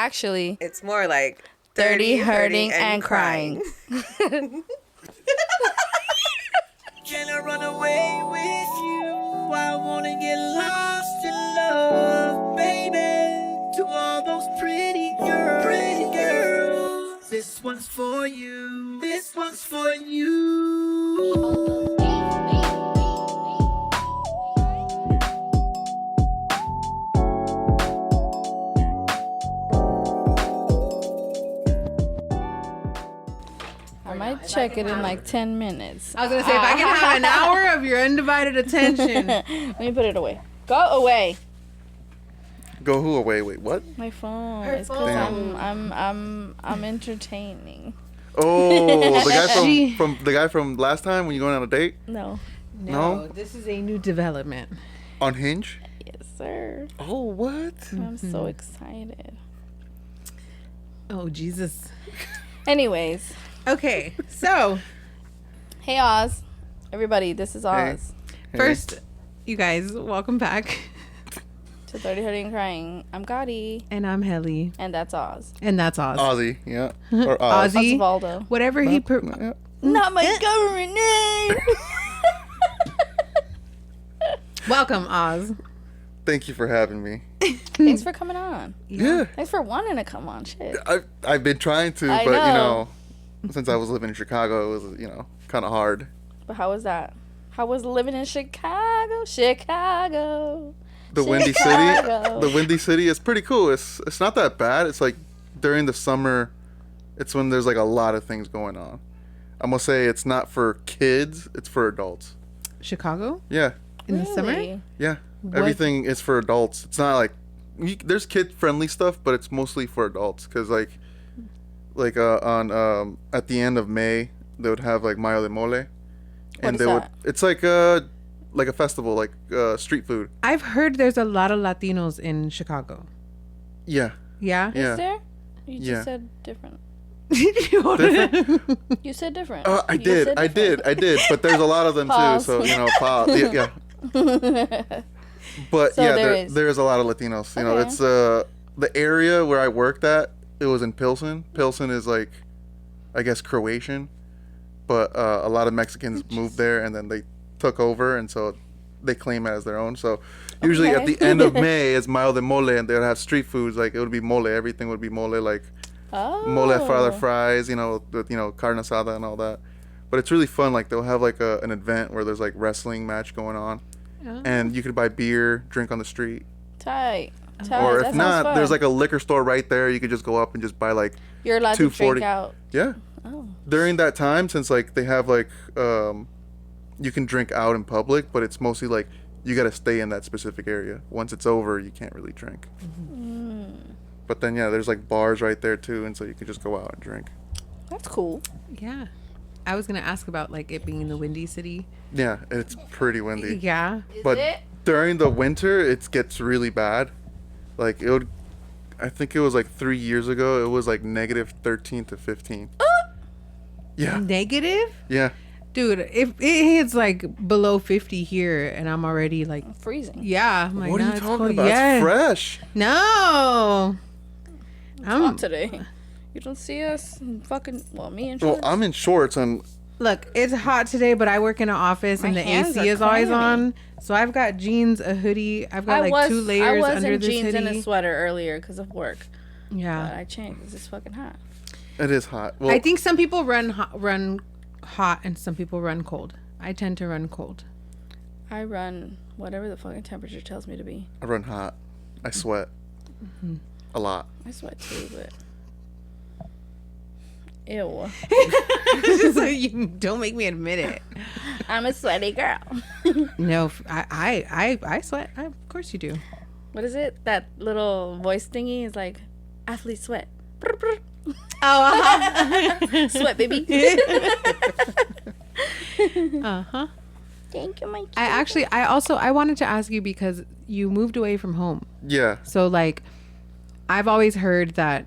Actually, It's more like 30 hurting and crying. Can I run away with you? I wanna get lost in love, baby. To all those pretty girls. This one's for you. This one's for you. I might check it in like 10 minutes. I was going to say, if I can have an hour of your undivided attention. Let me put it away. Go away. Go who away? Wait, what? My phone. Her It's because phone. I'm entertaining. Oh, the guy from last time when you going on a date? No. No? This is a new development. On Hinge? Yes, sir. Oh, what? I'm so excited. Oh, Jesus. Anyways. Okay, so Hey, Oz. Everybody, this is Oz. Hey. first, you guys, welcome back. To 30 Hurting and Crying. I'm Gotti. And I'm Helly. And that's Oz. And that's Oz. Ozzy, yeah. Or Oz. Ozzy. Osvaldo. Whatever he... Yeah. Not my government name. Welcome, Oz. Thank you for having me. Thanks for coming on. Yeah. Thanks for wanting to come on. Shit. I've been trying to, I but, know. since I was living in Chicago, it was, kind of hard. But how was that? How was living in Chicago? Chicago. The Windy City. Chicago. The Windy City is pretty cool. It's not that bad. It's like during the summer, it's when there's like a lot of things going on. I'm gonna say it's not for kids. It's for adults. Chicago? Yeah. In the summer? Really? Yeah. What? Everything is for adults. It's not like there's kid friendly stuff, but it's mostly for adults. Cause like on at the end of May they would have like Mayo de Mole, and is they would. that? It's like a festival, like street food. I've heard there's a lot of Latinos in Chicago. Yeah. Yeah? Yeah. Is there? You just Yeah. said different. Different? You said different. I You did. said I different. did. But there's a lot of them Pause. too. So pause. Yeah. But So yeah, there there's a lot of Latinos. Okay. It's the area where I worked at. It was in Pilsen. Pilsen is like, I guess Croatian, but a lot of Mexicans moved there and then they took over, and so they claim it as their own. So usually at Okay. the end of May, it's Mayo de Mole, and they would have street foods. Like it would be mole. Everything would be mole. Like mole father fries. With carne asada and all that. But it's really fun. Like they'll have like an event where there's like wrestling match going on, and you could buy beer, drink on the street. Tight. Or That if sounds not, fun. there's like a liquor store right there. You could just go up and just buy like You're allowed to $2.40. drink out. Yeah. Oh. During that time, since like they have like you can drink out in public, but it's mostly like you got to stay in that specific area. Once it's over, you can't really drink. But then there's like bars right there too, and so you can just go out and drink. That's cool. Yeah. I was going to ask about like it being in the Windy City. Yeah, it's pretty windy. Yeah. But it? during the winter, it gets really bad. Like I think it was like 3 years ago. It was like negative 13 to 15. Yeah. Negative? Yeah. Dude, if it hits like below 50 here and I'm already like, Freezing. yeah. I'm like, What are nah, you it's talking cold. about? Yeah. It's fresh. No. It's hot today. You don't see us fucking, me and Well, shorts. I'm in shorts and Look, it's hot today, but I work in an office and My the hands AC are is always clammy. on. So I've got jeans, a hoodie. I've got like 2 layers I was under in this jeans hoodie. and a sweater earlier because of work. But Yeah. I changed because it's fucking hot. it is hot. Well, I think some people run hot and some people run cold. I tend to run cold. I run whatever the fucking temperature tells me to be. I run hot. I sweat a lot. I sweat too, but ew. So you don't make me admit it. I'm a sweaty girl. No, I sweat. Of course you do. What is it? That little voice thingy is like athlete sweat. Oh, Sweat, baby. uh-huh. Thank you, my kid. I wanted to ask you because you moved away from home. Yeah. So like I've always heard that,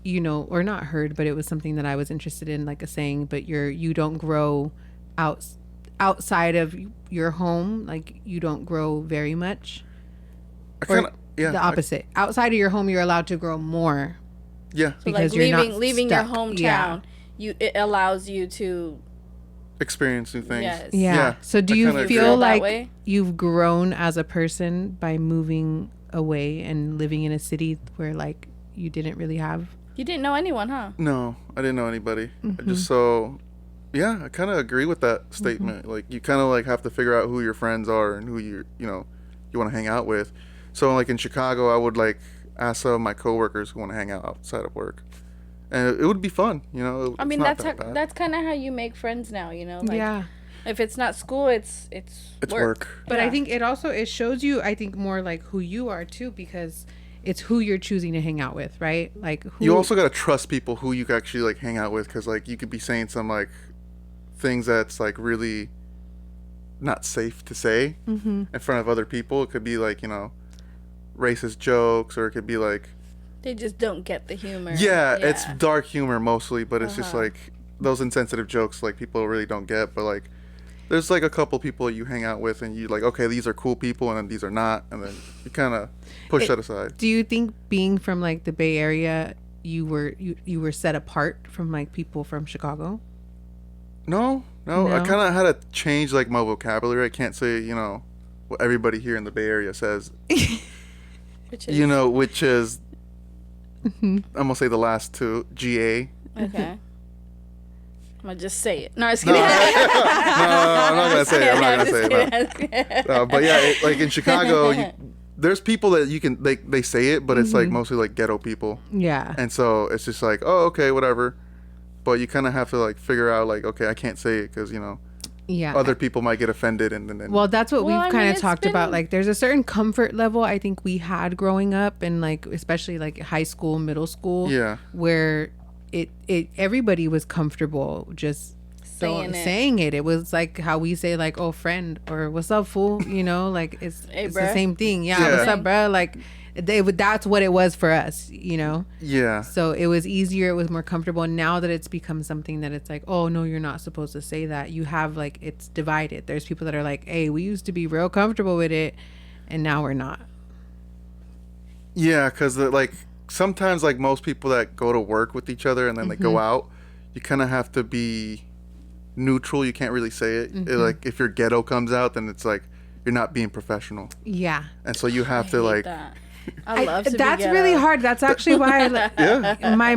or not heard, but it was something that I was interested in, like a saying, but you don't grow outside of your home, like you don't grow very much. I kind of The opposite. Outside of your home you're allowed to grow more. Yeah. So Because like you're not leaving your stuck. hometown, it allows you to. Experience new things. Yes. Yeah. Yeah, So do I you kinda feel agree. That like way? you've grown as a person by moving away and living in a city where like you didn't really have? You didn't know anyone, huh? No, I didn't know anybody. I Mm-hmm. just I kind of agree with that statement. Like you kind of like have to figure out who your friends are and who you want to hang out with. So like in Chicago, I would like ask some of my coworkers who want to hang out outside of work, and it would be fun. I mean, it's not that's that bad. that's kind of how you make friends now. Like, Yeah. if it's not school, it's work. But Yeah. I think it shows you, I think, more like who you are too, because it's who you're choosing to hang out with, right? Like who You also gotta trust people who you actually like hang out with, because like you could be saying some like things that's like really not safe to say in front of other people. It could be like racist jokes, or it could be like they just don't get the humor. yeah, it's dark humor mostly, but it's just Uh-huh. like those insensitive jokes like people really don't get. But like there's like a couple people you hang out with and you like, okay, these are cool people, and then these are not, and then you kind of push that aside. Do you think being from like the Bay Area, you were set apart from like people from Chicago? No, I No? kind of had to change like my vocabulary. I can't say what everybody here in the Bay Area says. Which is, Which is I'm gonna say the last two, GA. okay. I'm gonna just say it. No, it's No, kidding. I'm not gonna say it. I'm not gonna say it. I'm just kidding. But yeah, like in Chicago, there's people that you can they say it, but it's like mostly like ghetto people, Yeah. and so it's just like, oh, okay, whatever. But you kind of have to like figure out like, okay, I can't say it because Yeah. other people might get offended, and then Well, that's what Well, I we've mean, kind of it's talked about. been- Like, there's a certain comfort level I think we had growing up, and like especially like high school, middle school, yeah, where it everybody was comfortable just saying it. It was like how we say like, "Oh, friend," or "What's up, fool?" Like it's Hey, it's the bruh. same thing. Yeah, Yeah. what's up, bro? Like that's what it was for us. yeah. So it was easier. It was more comfortable. Now that it's become something that it's like, oh no, you're not supposed to say that. You have like, it's divided. There's people that are like, hey, we used to be real comfortable with it, and now we're not. Yeah, because like sometimes like most people that go to work with each other and then they go out, you kind of have to be neutral. You can't really say it. Like if your ghetto comes out, then it's like you're not being professional, Yeah. and so you have to hate like that. I love to be that's ghetto. really hard. That's actually why yeah. my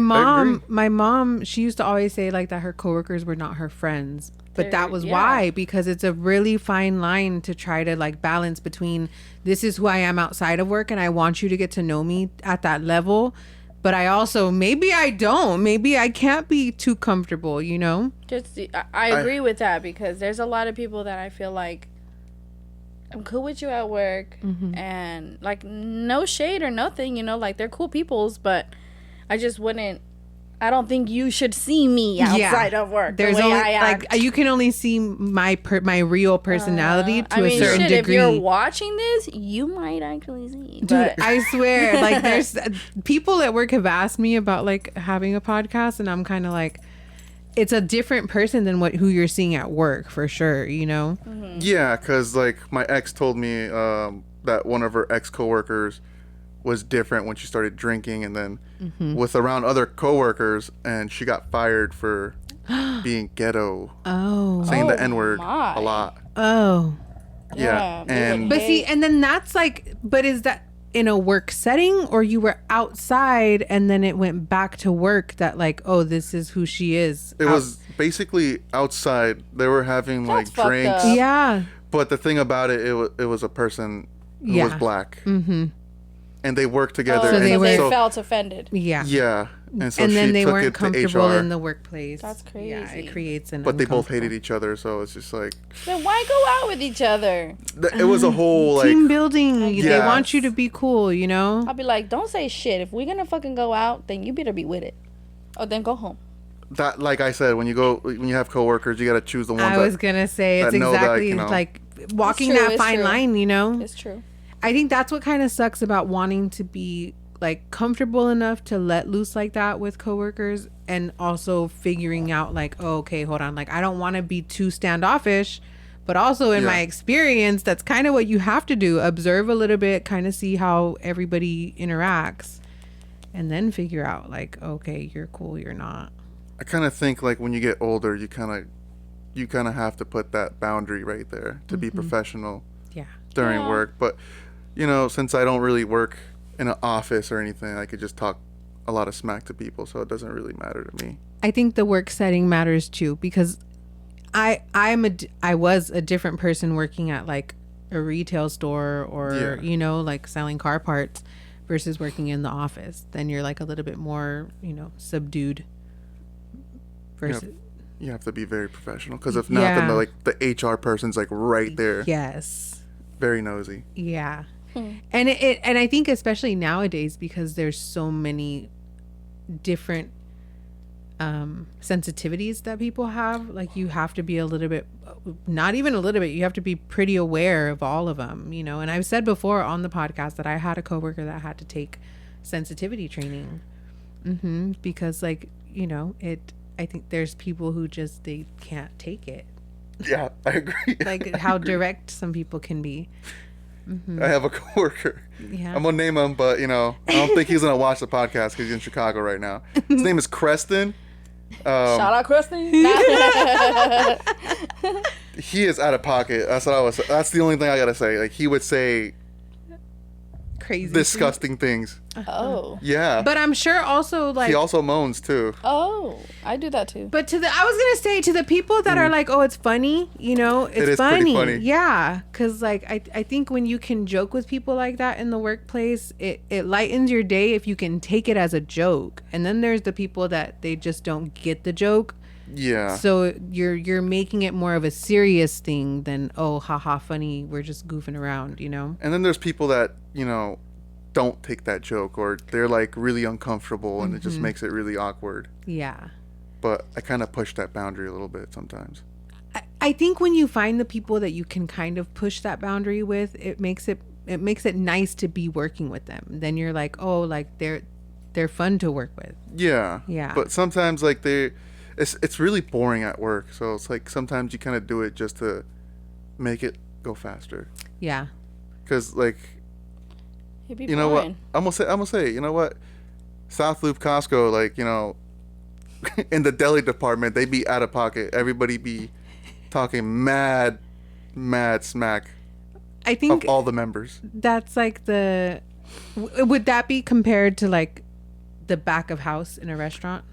mom, she used to always say like that her coworkers were not her friends. But that was why, because it's a really fine line to try to like balance between this is who I am outside of work and I want you to get to know me at that level. But I also, maybe I don't. Maybe I can't be too comfortable, Just I agree with that, because there's a lot of people that I feel like I'm cool with you at work, and like no shade or nothing, like they're cool peoples, but I just wouldn't. I don't think you should see me outside of work. There's the way only I act. like you can only see my real personality to I mean, a certain shit, degree. if you're watching this, you might actually see. Dude, But I swear, like there's people at work have asked me about like having a podcast, and I'm kind of like, it's a different person than who you're seeing at work for sure, Yeah, because like my ex told me that one of her ex coworkers was different when she started drinking, and then with around other coworkers, and she got fired for being ghetto, saying the N-word my. a lot. Oh. Yeah, they and But see, and then that's like, but is that in a work setting, or you were outside and then it went back to work that like, oh, this is who she is? it was basically outside. They were having That's like fucked drinks, up. Yeah. but the thing about it, it was a person who was Yeah. black, and they worked together. So and they were- they felt offended. Yeah. yeah, and so And she then they took weren't it to comfortable HR, in the workplace. That's Yeah, it crazy. creates an but they both uncomfortable- hated each other, so it's just like Then why go out with each other? it was a whole like team building. They Yeah. want you to be cool, I'll be like, don't say shit. If we're gonna fucking go out, then you better be with it. Or then go home. that. Like I said, when you have coworkers, you got to choose the ones I was that gonna say it's that know that, exactly you know. like walking It's true, that it's fine true. line, It's true. I think that's what kind of sucks about wanting to be like comfortable enough to let loose like that with coworkers, and also figuring out like, oh, okay, hold on, like I don't want to be too standoffish, but also in my Yeah. experience, that's kind of what you have to do. Observe a little bit, kind of see how everybody interacts, and then figure out like, okay, you're cool, you're not. I kind of think like when you get older, you kind of have to put that boundary right there to be professional. Yeah. During work, but you know, since I don't really work in an office or anything, I could just talk a lot of smack to people, so it doesn't really matter to me. I think the work setting matters too, because I was a different person working at like a retail store or you know, like selling car parts versus working in the office. Then you're like a little bit more, you know, subdued. Versus you have to be very professional, because if not, then the HR person's like right there. Yes. Very nosy. Yeah. And and I think especially nowadays, because there's so many different sensitivities that people have, like you have to be a little bit, not even a little bit, you have to be pretty aware of all of them, you know. And I've said before on the podcast that I had a coworker that had to take sensitivity training because like, you know, I think there's people who just, they can't take it. Yeah, I agree. Like how direct some people can be. I have a coworker. Yeah. I'm gonna name him, but you know, I don't think he's gonna watch the podcast because he's in Chicago right now. His name is Creston. Shout out Creston. He is out of pocket. That's the only thing I gotta say. Like, he would say Crazy disgusting things. Oh. Yeah. But I'm sure also like he also moans too. Oh, I do that too. But I was gonna say to the people that are like, oh, it's funny, you know, it's funny. Pretty funny. Yeah, because like I think when you can joke with people like that in the workplace, it lightens your day if you can take it as a joke. And then there's the people that they just don't get the joke. Yeah. So you're making it more of a serious thing than, oh, haha, funny, we're just goofing around, you know. And then there's people that, you know, don't take that joke, or they're like really uncomfortable and it just makes it really awkward. Yeah. But I kind of push that boundary a little bit sometimes. I think when you find the people that you can kind of push that boundary with, it makes it nice to be working with them. Then you're like, oh, like they're fun to work with. Yeah. Yeah. But sometimes like it's really boring at work. So it's like sometimes you kind of do it just to make it go faster. Yeah. Because like, It'd be you know what? boring. I'm gonna say, you know what? South Loop Costco, like, you know, in the deli department, they be out of pocket. Everybody be talking mad smack. I think of all the members. That's like would that be compared to like the back of house in a restaurant?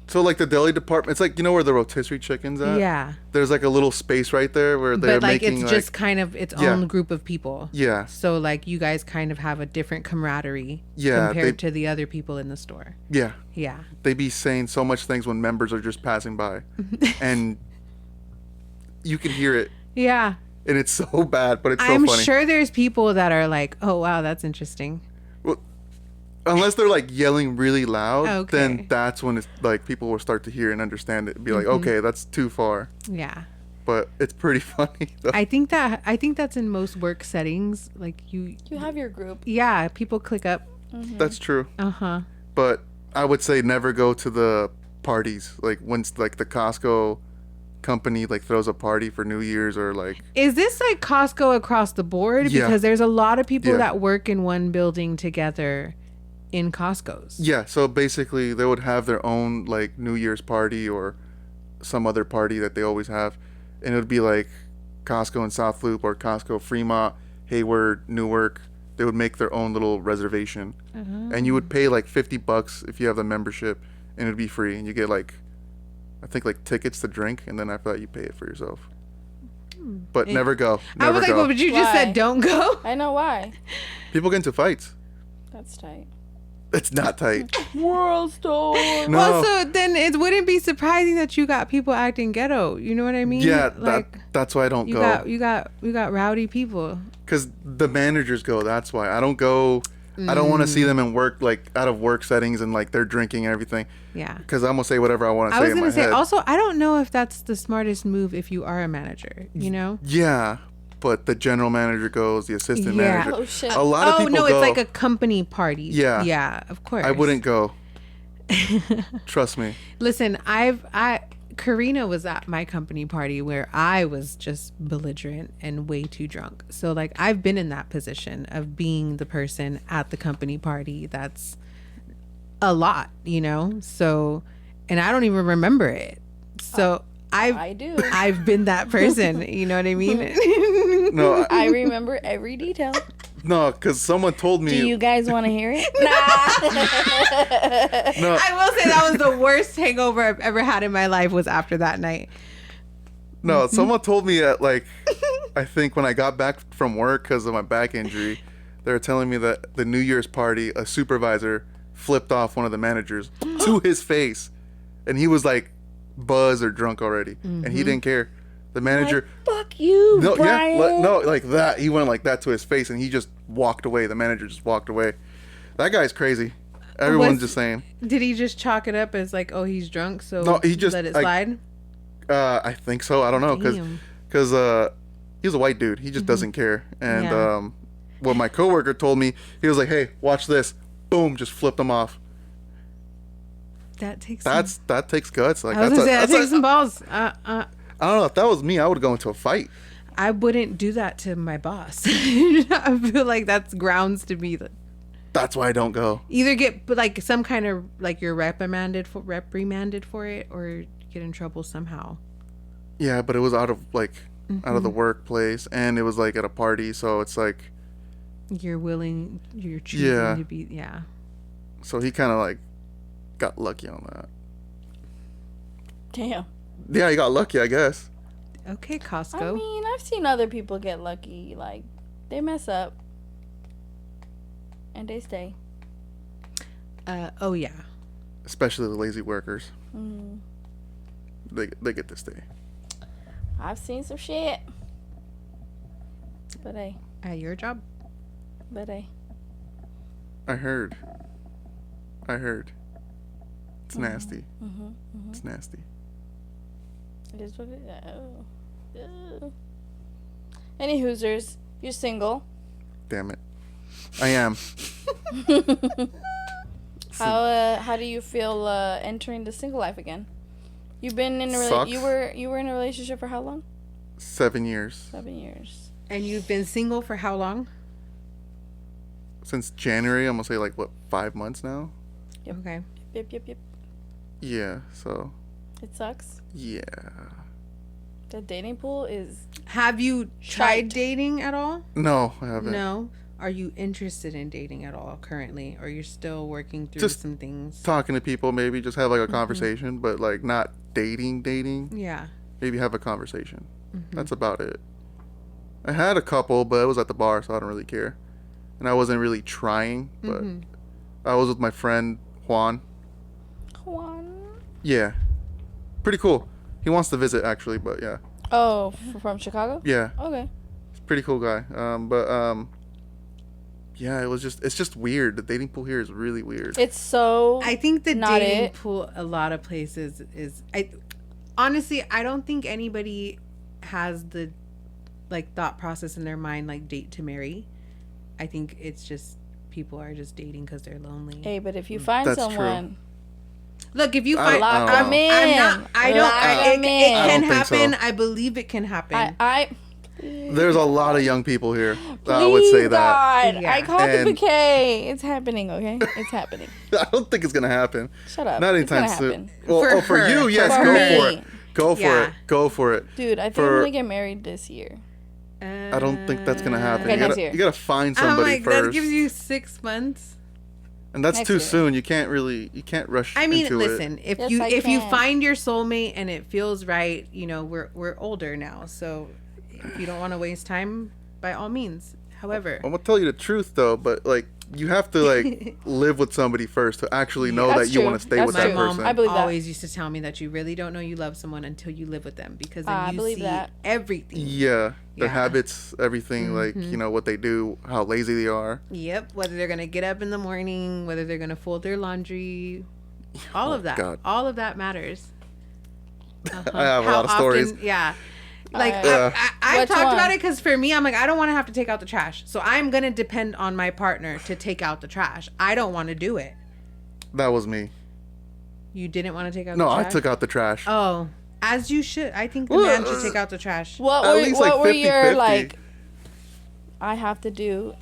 So like the deli department, it's like, you know where the rotisserie chicken's at? Yeah. There's like a little space right there where they're like making it's just kind of its own group of people. Yeah. So like you guys kind of have a different camaraderie compared to the other people in the store. Yeah. Yeah. They be saying so much things when members are just passing by. And you can hear it. Yeah. And it's so bad, but it's so I'm funny. sure there's people that are like, oh wow, that's interesting. Well, unless they're like yelling really loud, Okay. then that's when it's like people will start to hear and understand it. Be like, okay, that's too far. Yeah. But it's pretty funny though. I think that's in most work settings. Like you have your group. Yeah, people click up. That's true. Uh-huh. But I would say never go to the parties. Like once like the Costco company like throws a party for New Year's, or like, is this like Costco across the board? Yeah. Because there's a lot of people that work in one building together in Costco's. Yeah, so basically they would have their own like New Year's party or some other party that they always have, and it would be like Costco in South Loop or Costco Fremont, Hayward, Newark. They would make their own little reservation, and you would pay like $50 if you have the membership, and it'd be free, and you get like, I think like tickets to drink, and then after that you pay it for yourself. But never go. I was like, well, but you just said don't go. I know why. People get into fights. That's tight. It's not tight. World Star. No. Well, so then it wouldn't be surprising that you got people acting ghetto. You know what I mean? Yeah, like that's why I don't go. You got rowdy people. Because the managers go. That's why I don't go. I don't want to see them in work, like out of work settings, and like they're drinking and everything. Yeah. Because I'm gonna say whatever I want to say. I was in my gonna say head. also, I don't know if that's the smartest move if you are a manager. You know? Yeah, but the general manager goes, the assistant manager. Oh shit. A lot of people no, go. it's like a company party. Yeah. Yeah, of course. I wouldn't go. Trust me. Listen, Karina was at my company party where I was just belligerent and way too drunk. So like I've been in that position of being the person at the company party that's a lot, you know? So, and I don't even remember it. So I do. I've been that person, you know what I mean? No, I remember every detail. no, because someone told me. Do you guys want to hear it? No, I will say that was the worst hangover I've ever had in my life was after that night. no. Someone told me at like, I think when I got back from work because of my back injury, they were telling me that the New Year's party, a supervisor flipped off one of the managers to his face, and he was like buzzed or drunk already, and he didn't care. The manager, Fuck you, no, Brian. yeah, no, like that. He went like that to his face, and he just walked away. The manager just walked away. That guy's crazy. Everyone's just saying. Did he just chalk it up as like, oh, he's drunk, so No, he just let it like, slide? I think so. I don't know because he's a white dude. He just doesn't care. And Yeah. what my coworker told me, he was like, "Hey, watch this." Boom, just flipped him off. That takes That takes guts. Like I was that's gonna say, that that's takes some balls. I don't know. If that was me, I would go into a fight. I wouldn't do that to my boss. I feel like that's grounds to be That's why I don't go. either get like some kind of like you're reprimanded for it or get in trouble somehow. Yeah, but it was out of like out of the workplace, and it was like at a party, so it's like You're choosing Yeah. to be so he kind of like got lucky on that. Damn. Yeah, he got lucky, I guess. Okay, Costco. I mean, I've seen other people get lucky. Like, they mess up. And they stay. Oh yeah. Especially the lazy workers. Mm. They get to stay. I've seen some shit. But hey. At your job? But hey. I heard. It's nasty. It's nasty. It is what it is. Oh. Any Hoosers, you're single. Damn it. I am. How do you feel entering the single life again? You've been in a Sucks. you were in a relationship for how long? 7 years. 7 years. And you've been single for how long? Since January, I'm gonna say like what, 5 months now? Yep. Okay. Yep. Yeah, so It sucks. yeah. The dating pool is Have you tried Shite. dating at all? No, I haven't. No. Are you interested in dating at all currently? Or you're still working through Just some things? Talking to people, maybe just have like a conversation, but like not dating. Yeah. Maybe have a conversation. That's about it. I had a couple, but it was at the bar, so I don't really care. And I wasn't really trying, but I was with my friend Juan. Yeah. Pretty cool. He wants to visit actually, but yeah. Oh, from Chicago? Yeah. Okay. He's a pretty cool guy. Yeah, it's just weird. The dating pool here is really weird. It's so I think the not dating it. pool a lot of places is honestly I don't think anybody has the like thought process in their mind like date to marry. I think it's just people are just dating because they're lonely. Hey, but if you find That's someone, Look, if you I find don't lock know. them in. it can think so. happen. I believe it can happen. I There's a lot of young people here. I would say that. God, Yeah. I called the And- bouquet. It's happening, okay? It's happening. I don't think it's gonna happen. Shut up. Not It's anytime gonna soon. happen. Well, For for her. you, yes, For go me. for it. Go for Yeah. it. Go for it. Dude, I think For- I'm gonna get married this year. I don't think that's gonna happen. Okay, you, next gotta, year. you gotta find I'm somebody like first. that gives you 6 months. And that's Next too year. soon. You can't rush I mean, into listen, if Yes, you I if you can. find your soulmate and it feels right, you know, we're older now, so if you don't want to waste time, by all means. However, I'm gonna tell you the truth though, but like you have to like live with somebody first to actually know That's that you true. want to stay That's with my that true. person. I believe that. always used to tell me that you really don't know you love someone until you live with them because then I you believe see that. everything. Yeah, their Yeah. habits, everything, like you know what they do, how lazy they are. Yep, whether they're gonna get up in the morning, whether they're gonna fold their laundry, all of that, God. all of that matters. I have a lot of stories. Yeah. Like Yeah. I've Which talked one? about it because for me, I'm like I don't want to have to take out the trash, so I'm gonna depend on my partner to take out the trash. I don't want to do it. That was me. You didn't want to take out No, the I trash? took out the trash. Oh, As you should. I think the man should take out the trash. What At were, least, what like, were your 50-50. like? I have to do.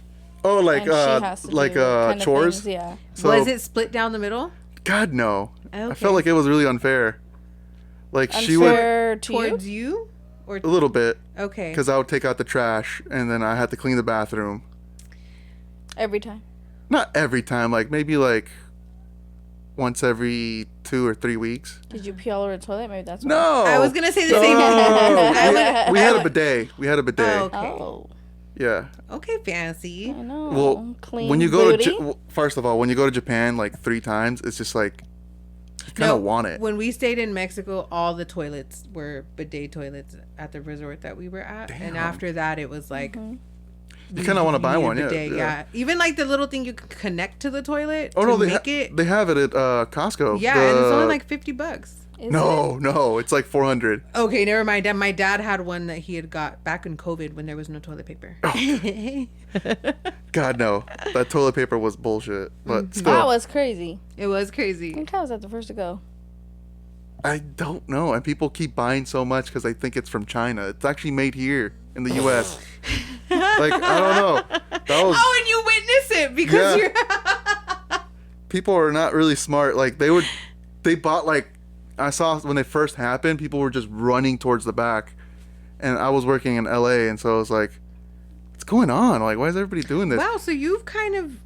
Oh, like and she has to do kind of chores. things, yeah. So, Was it split down the middle? God no. I Okay. felt like it was really unfair. Like she would Unfair to you? Towards you? Or a little bit okay. because I would take out the trash and then I had to clean the bathroom. Every time. Not every time, like maybe like once every 2 or 3 weeks. Did you pee all over the toilet? Maybe that's why. No. I was gonna say the same. No. we had a bidet. We had a bidet. Oh, okay. Oh, Yeah. Okay, fancy. I know. Well, Clean when you go booty. to first of all, when you go to Japan like 3 times, it's just like you kind of want it. When we stayed in Mexico, all the toilets were bidet toilets at the resort that we were at. Damn. And after that, it was like... You kind of want to buy need a one, yeah, bidet, yeah. Even like the little thing you can connect to the toilet Oh to no, make it. they have it at Costco. Yeah, and it's only like $50. Is it? No, it's like 400. Okay, never mind. My dad had one that he had got back in COVID when there was no toilet paper. God no, that toilet paper was bullshit. But still, That was crazy. It was crazy. What time was that the first to go? I don't know. And people keep buying so much because they think it's from China. It's actually made here in the U.S. Like I don't know. That was Oh, and you witness it because Yeah. you're... people are not really smart. Like they bought like I saw when they first happened, people were just running towards the back, and I was working in L.A. and so I was like, what's going on? Like why is everybody doing this? Wow, so you've kind of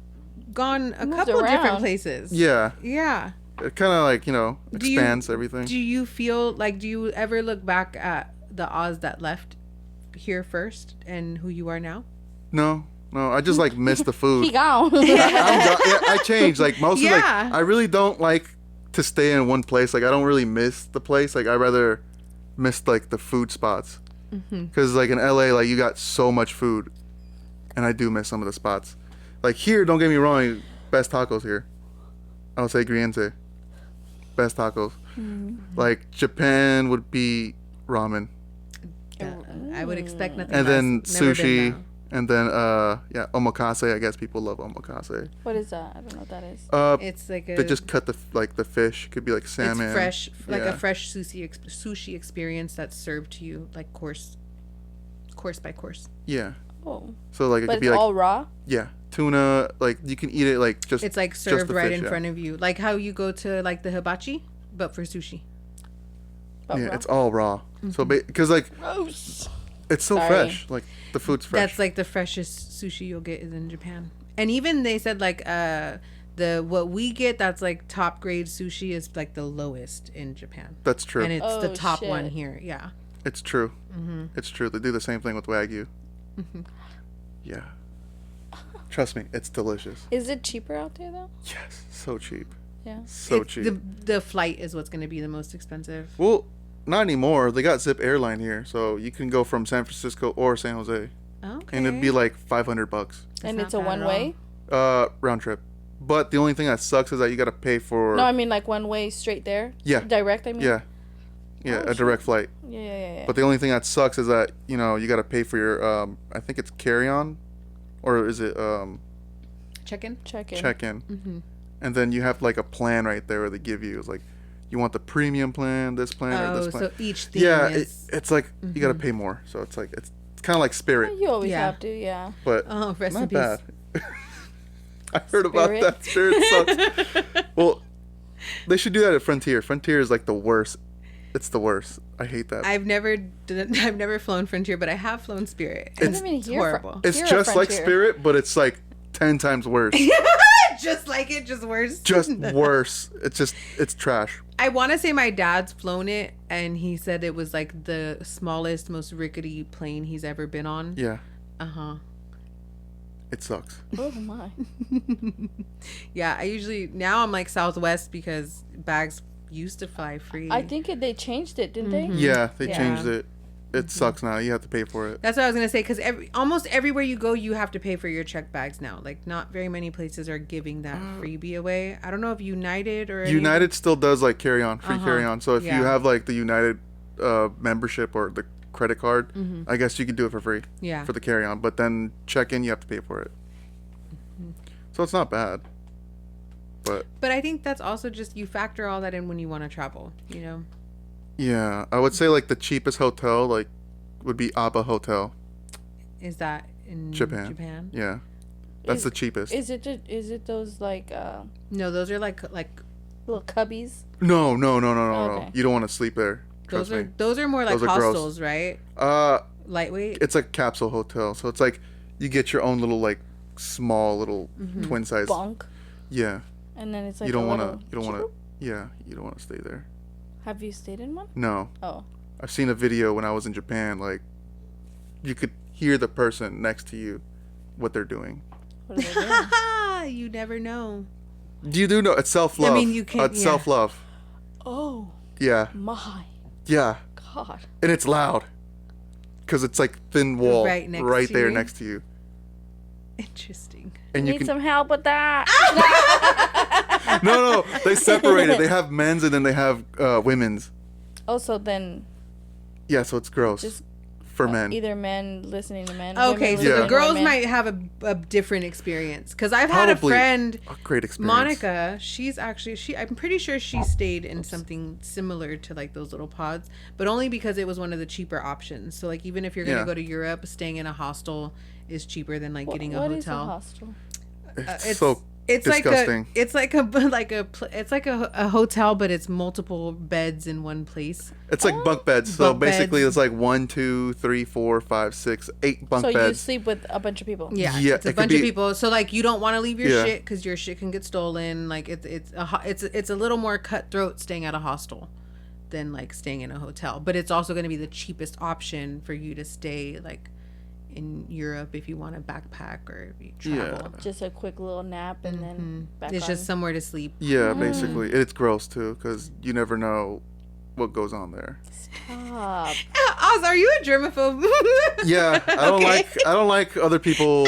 gone a Moved couple different around. places. Yeah, Yeah. it kind of like Do you- expands everything. Do you feel like, do you ever look back at the Oz that left here first and who you are now? No, I just like miss the food. He gone. I changed like mostly. Yeah. Like I really don't like to stay in one place. Like I don't really miss the place. Like I rather miss like the food spots because like in LA, like you got so much food, and I do miss some of the spots. Like here, don't get me wrong, best tacos here. I would say Griente, best tacos. Like Japan would be ramen, I would expect nothing and less. then Never been sushi. now. And then omakase. I guess people love omakase. What is that? I don't know what that is. It's like a... They just cut the fish. It could be like salmon. It's fresh, like Yeah. a fresh sushi experience that's served to you, like course by course. Yeah. Oh, So like it but could it's be like all raw. yeah, tuna. Like you can eat it like just. It's like just served the right fish, in yeah. front of you, like how you go to like the hibachi, but for sushi. But Yeah, raw. it's all raw. So because like Gross. it's so Sorry. fresh. Like the food's fresh. That's like the freshest sushi you'll get is in Japan. And even they said like the what we get that's like top grade sushi is like the lowest in Japan. That's true. And it's the Oh, top one shit. here. Yeah. It's true. It's true. They do the same thing with Wagyu. Yeah. Trust me, it's delicious. Is it cheaper out there though? Yes, so cheap. Yeah. So It's cheap. The flight is what's going to be the most expensive. Well, not anymore. They got Zip Airline here, so you can go from San Francisco or San Jose, Okay. and it'd be like $500, And not it's a bad at one way. round trip. But the only thing that sucks is that you gotta pay for. No, I mean like one way straight there. Yeah. Direct. I mean. Yeah, Oh, a direct flight. Yeah. But the only thing that sucks is that you gotta pay for your I think it's carry-on, or is it Check-in. Check in. check-in, and then you have like a plan right there where they give you. It's like you want the premium plan, this plan, or Oh, this plan. so each thing Yeah, is... it's like you gotta pay more. So it's like it's kind of like Spirit, You always Yeah. have to. Yeah. but Oh, rest in not peace. bad. I heard about Spirit? that. Spirit sucks. Well, they should do that at Frontier. Frontier is like the worst. It's the worst. I hate that. I've never flown Frontier, but I have flown Spirit. I It's didn't even hear horrible. It's You're a just like Frontier. Spirit, but it's like 10 times worse. Just like it, just worse. Just worse. It's trash. I want to say my dad's flown it, and he said it was like the smallest, most rickety plane he's ever been on. Yeah, Uh-huh. it sucks. Oh my. Yeah, now I'm like Southwest because bags used to fly free. I think they changed it, didn't they? Yeah, they Yeah. changed it. It sucks now. You have to pay for it. That's what I was gonna say, because almost everywhere you go, you have to pay for your check bags now. Like, not very many places are giving that freebie away. I don't know if United or United still does like free carry on. So if Yeah. you have like the United membership or the credit card, I guess you can do it for free. Yeah. For the carry on, but then check in, you have to pay for it. So it's not bad. But But I think that's also just you factor all that in when you want to travel. You know. Yeah, I would say like the cheapest hotel like would be Abba Hotel. Is that in Japan? Yeah, that's the cheapest. Is it those like No, those are like little cubbies? No. Okay. You don't want to sleep there. Trust me. those are more like Those are gross. hostels, right? Lightweight. It's a capsule hotel, so it's like you get your own little like small little twin size bunk. Yeah. And then it's like You don't want to. Yeah, you don't want to stay there. Have you stayed in one? No. Oh. I've seen a video when I was in Japan. Like, you could hear the person next to you, what they're doing. What are they doing? You never know. You do know it's self-love. I mean, you can't. It's self-love. Oh. Yeah. My. Yeah. God. And it's loud, because it's like thin wall Right there you. next to you. Interesting. And Need you can some help with that. no, they separate it. They have men's and then they have women's. Oh, so then Yeah, so it's gross just for men. either men listening to men. Okay, women so Yeah. the listening to girls women. might have a different experience because I've had Probably a friend, a great experience. Monica. She's actually I'm pretty sure she stayed in something similar to like those little pods, but only because it was one of the cheaper options. So like even if you're gonna Yeah. go to Europe, staying in a hostel is cheaper than like getting a What hotel. is a hostel? It's so It's disgusting. like a hotel, but it's multiple beds in one place. It's like bunk beds. So Bunk basically, beds. it's like 1, 2, 3, 4, 5, 6, 8 bunk So you beds. sleep with a bunch of people. Yeah, Yeah, it's a it could bunch of be- people. So like you don't want to leave your Yeah. shit because your shit can get stolen. Like it's a little more cutthroat staying at a hostel than like staying in a hotel. But it's also going to be the cheapest option for you to stay like in Europe if you want to backpack or if you travel. Just a quick little nap and then back It's on. just somewhere to sleep. Yeah, basically, it's gross too because you never know what goes on there. Stop. Oz, are you a germaphobe? Yeah, I don't like other people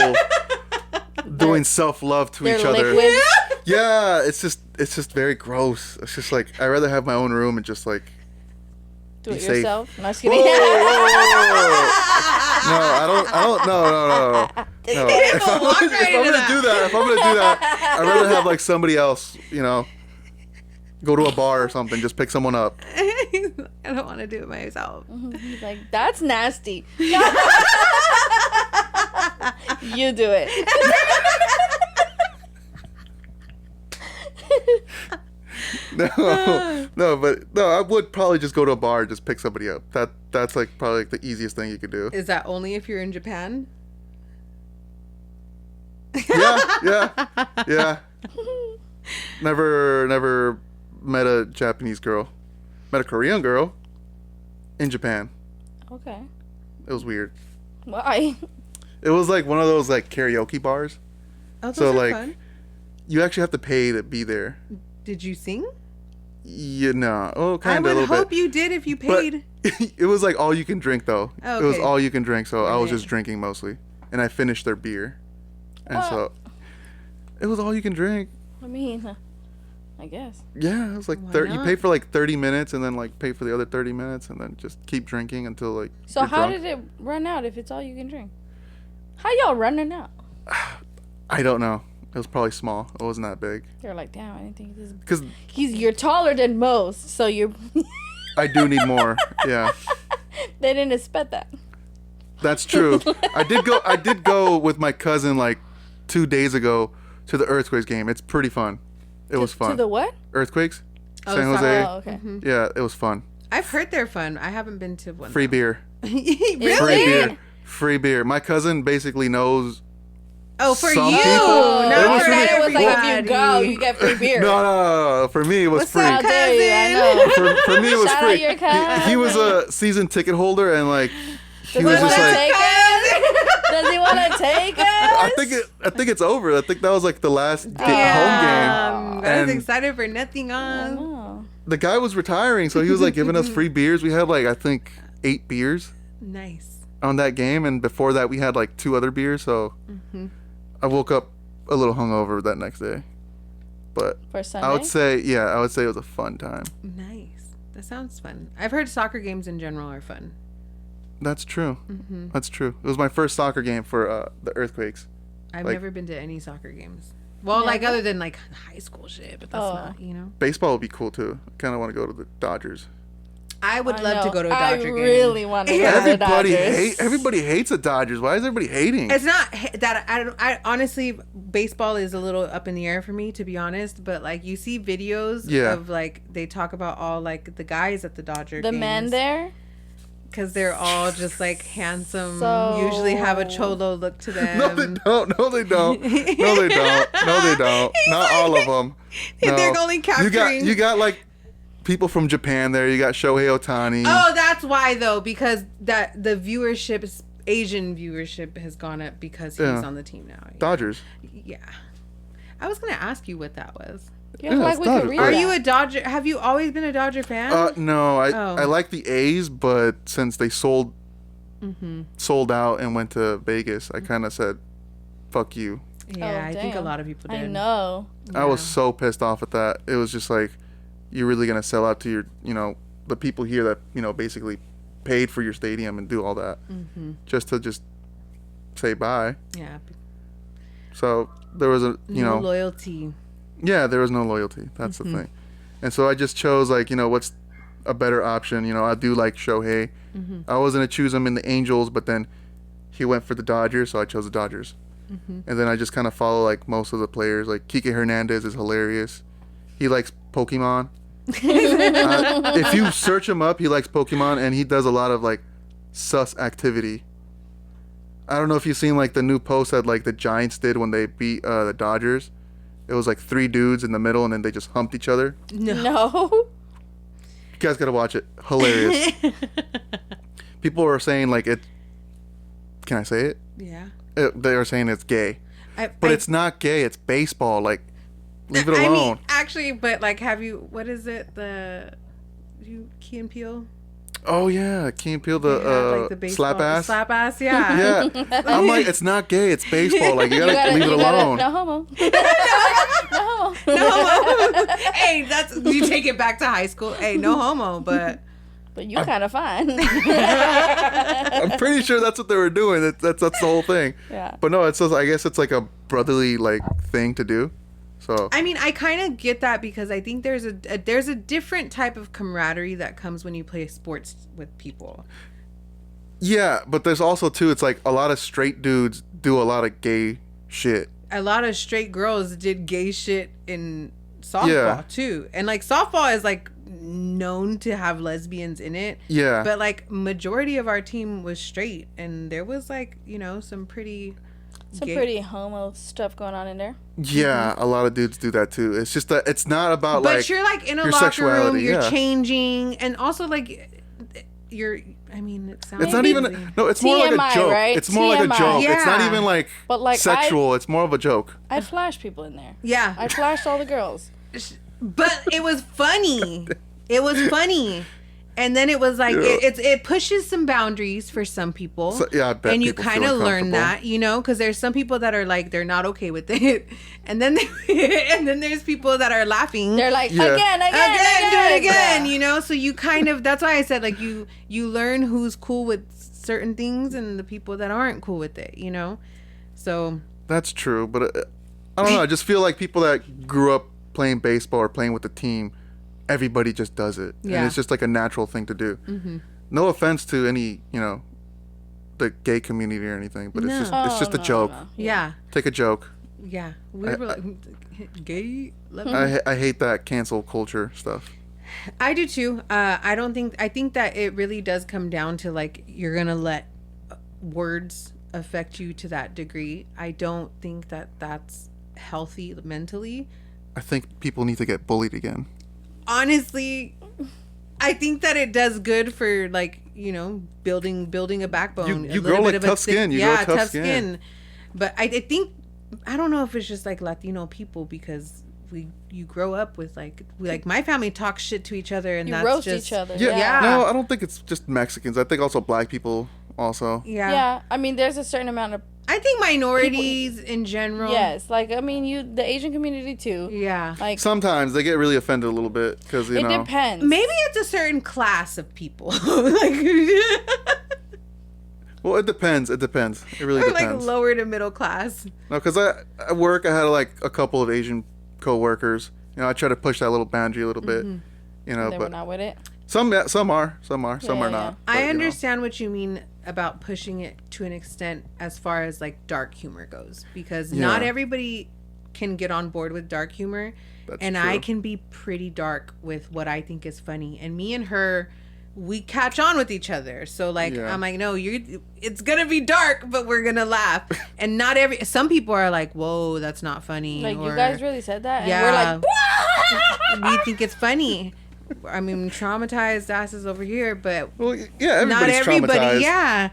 doing self-love to They're each other. liquids. Yeah, it's just very gross. It's just like I'd rather have my own room and just like Do be it safe. yourself. No, just Whoa, kidding. No, I don't. No. If I'm walk gonna right into do that, I'd rather have like somebody else, go to a bar or something, just pick someone up. I don't want to do it myself. He's like, that's nasty. You do it. No, I would probably just go to a bar and just pick somebody up. That's like probably like the easiest thing you could do. Is that only if you're in Japan? Yeah. Never met a Japanese girl. Met a Korean girl in Japan. Okay. It was weird. Why? It was like one of those like karaoke bars. Oh, those So are like fun. you actually have to pay to be there. Did you sing? Yeah, no. Oh, I kind of a would little hope bit. you did if you But paid. it was like all you can drink though. Oh, It was okay. all you can drink, so I was Right. just drinking mostly, and I finished their beer, and so it was all you can drink. I mean, I guess. Yeah, it was like Why you not? pay for like 30 minutes, and then like pay for the other 30 minutes, and then just keep drinking until like. So you're how drunk. did it run out if it's all you can drink? How y'all running out? I don't know. It was probably small. It wasn't that big. They're like, damn, I didn't think this. Because You're taller than most, so you're. I do need more. Yeah, They didn't expect that. that's true. I did go with my cousin like 2 days ago to the Earthquakes game. It's pretty fun. It was fun. To the what? Earthquakes, Oh, San sorry. Jose. Oh, okay. Yeah, it was fun. I've heard they're fun. I haven't been to one. Free beer. Really? Free beer. Free beer. My cousin basically knows. Oh, for Some you. people- Not It was for really- It was like if you everybody. go, you get free beer. No. For me, it was What's free. up, How dare you? I cousin? know. For me, it was Shout out free. your cousin. He was a season ticket holder, and like he Does was he want just to like. take us? Does he want to take us? I think it's over. I think that was like the last home game. I was And- excited for nothing I on. know. The guy was retiring, so he was like giving us free beers. We had like I think 8 beers Nice. on that game, and before that we had like 2 other beers. So I woke up a little hungover that next day, but For Sunday? I would say it was a fun time. Nice. That sounds fun. I've heard soccer games in general are fun. That's true. That's true. It was my first soccer game for the Earthquakes. I've Like- never been to any soccer games. Well, like Never? other than like high school shit, but that's Oh. not, Baseball would be cool too. I kind of want to go to the Dodgers. I would love to go to a Dodger game. I really want to go to the Dodgers. Everybody hates the Dodgers. Why is everybody hating? It's not that I honestly, baseball is a little up in the air for me, to be honest. But like you see videos of like they talk about all like the guys at the Dodger games. Men there. Because they're all just like handsome, usually have a cholo look to them. No, they don't. No, they don't. No, they don't. No, they don't. Not all of them. No. They're only capturing. You got like people from Japan there. You got Shohei Ohtani. Oh, that's why though, because the viewership, Asian viewership, has gone up because he's on the team now. Dodgers. Yeah. I was gonna ask you what that was. Yeah, like we could read Are that. you a Dodger? Have you always been a Dodger fan? No, I like the A's, but since they sold out and went to Vegas, I kind of said, "Fuck you." Yeah, I think a lot of people did. I know. I was so pissed off at that. It was just like, you're really gonna sell out to your, the people here that basically paid for your stadium and do all that just to say bye. Yeah. So there was no loyalty. Yeah, there was no loyalty. That's the thing. And so I just chose what's a better option. I do like Shohei. I was gonna choose him in the Angels, but then he went for the Dodgers, so I chose the Dodgers. And then I just kind of follow like most of the players. Like Kike Hernandez is hilarious. He likes Pokemon. If you search him up, he likes Pokemon, and he does a lot of like sus activity. I don't know if you've seen like the new post that like the Giants did when they beat the Dodgers. It was like 3 dudes in the middle, and then they just humped each other. No. You guys gotta watch it. Hilarious. People are saying like it. Can I say it? Yeah. They are saying it's gay, but it's not gay. It's baseball. Like, leave it alone. I mean, actually, but like, what is it? Key and Peele? Oh yeah, Key and Peele, the slap ass. Slap ass, yeah. Yeah. I'm like, it's not gay. It's baseball. Like, you gotta leave it alone. No homo. No homo. Hey, you take it back to high school. Hey, no homo, but you kind of fine. I'm pretty sure that's what they were doing. That's the whole thing. Yeah. But no, I guess it's like a brotherly like thing to do. So I mean, I kind of get that because I think there's a different type of camaraderie that comes when you play sports with people. Yeah, but there's also too. It's like a lot of straight dudes do a lot of gay shit. A lot of straight girls did gay shit in softball too, and like softball is like known to have lesbians in it. Yeah. But like majority of our team was straight, and there was like some pretty homo stuff going on in there. Yeah, a lot of dudes do that too. It's just that it's not about but you're like in a locker room, you're changing, and also like I mean, it sounds. It's not even. No, it's more like a joke. Right? It's more like a joke. Yeah. It's not even like sexual. It's more of a joke. I'd flash people in there. Yeah. I flashed all the girls. But it was funny. It was funny. And then it was like it pushes some boundaries for some people. So, yeah, I bet. And you kind of learn that, because there's some people that are like they're not okay with it, and then there's people that are laughing. They're like again, do it again. Yeah. So you kind of that's why I said like you learn who's cool with certain things and the people that aren't cool with it. So that's true, but I don't know. I just feel like people that grew up playing baseball or playing with the team. Everybody just does it, and it's just like a natural thing to do. No offense to any, the gay community or anything, but it's just a joke. No. Yeah, take a joke. Yeah, we were like gay. I hate that cancel culture stuff. I do too. I think that it really does come down to like you're gonna let words affect you to that degree. I don't think that that's healthy mentally. I think people need to get bullied again. Honestly, I think that it does good for like building a backbone. You grow like tough skin. You grow tough skin. But I think I don't know if it's just like Latino people because you grow up with like my family talks shit to each other and you that's roast just each other. Yeah. No, I don't think it's just Mexicans. I think also black people also. Yeah. I mean, there's a certain amount of. I think minorities in general. Yes, like I mean, the Asian community too. Yeah, like sometimes they get really offended a little bit because it depends. Maybe it's a certain class of people. Like, well, it depends. It really depends. Like lower to middle class. No, because at work I had like a couple of Asian co-workers. I try to push that little boundary a little bit. They were not with it. Some are, some are not. I but, understand what you mean about pushing it to an extent as far as like dark humor goes, because not everybody can get on board with dark humor. And true. I can be pretty dark with what I think is funny. And me and her, we catch on with each other. So like, I'm like, no, it's going to be dark, but we're going to laugh. And some people are like, whoa, that's not funny. Like, or, you guys really said that? And we're like, we think it's funny. I mean, traumatized asses over here, but everybody's not everybody, traumatized.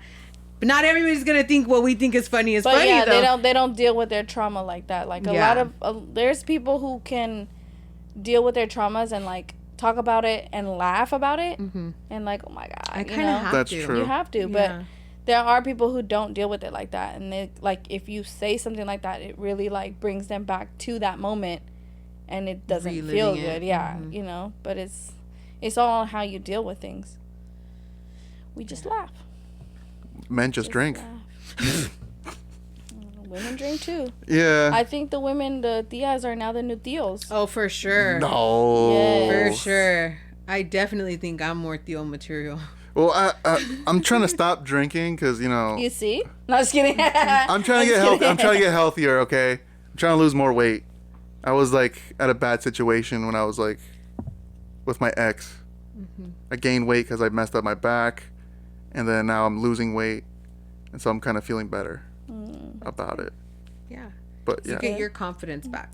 But not everybody's going to think what we think is funny is funny, yeah, though. they don't deal with their trauma like that. Like, a lot of, there's people who can deal with their traumas and, like, talk about it and laugh about it, and like, oh my god, I kind of have That's to. true. You have to, but there are people who don't deal with it like that, and they, like, if you say something like that, it really like brings them back to that moment, and it doesn't feel good. You know, but it's all on how you deal with things. We just laugh. Men just drink. Women drink too. Yeah. I think the tias are now the new tios. Oh, for sure. No. Yes. For sure. I definitely think I'm more Theo material. Well, I'm trying to stop drinking because, You see? No, just kidding. I'm trying to get healthy. I'm trying to get healthier, okay? I'm trying to lose more weight. I was, like, at a bad situation when I was, like, with my ex. I gained weight because I messed up my back, and then now I'm losing weight, and so I'm kind of feeling better about it. Yeah. But so get your confidence back.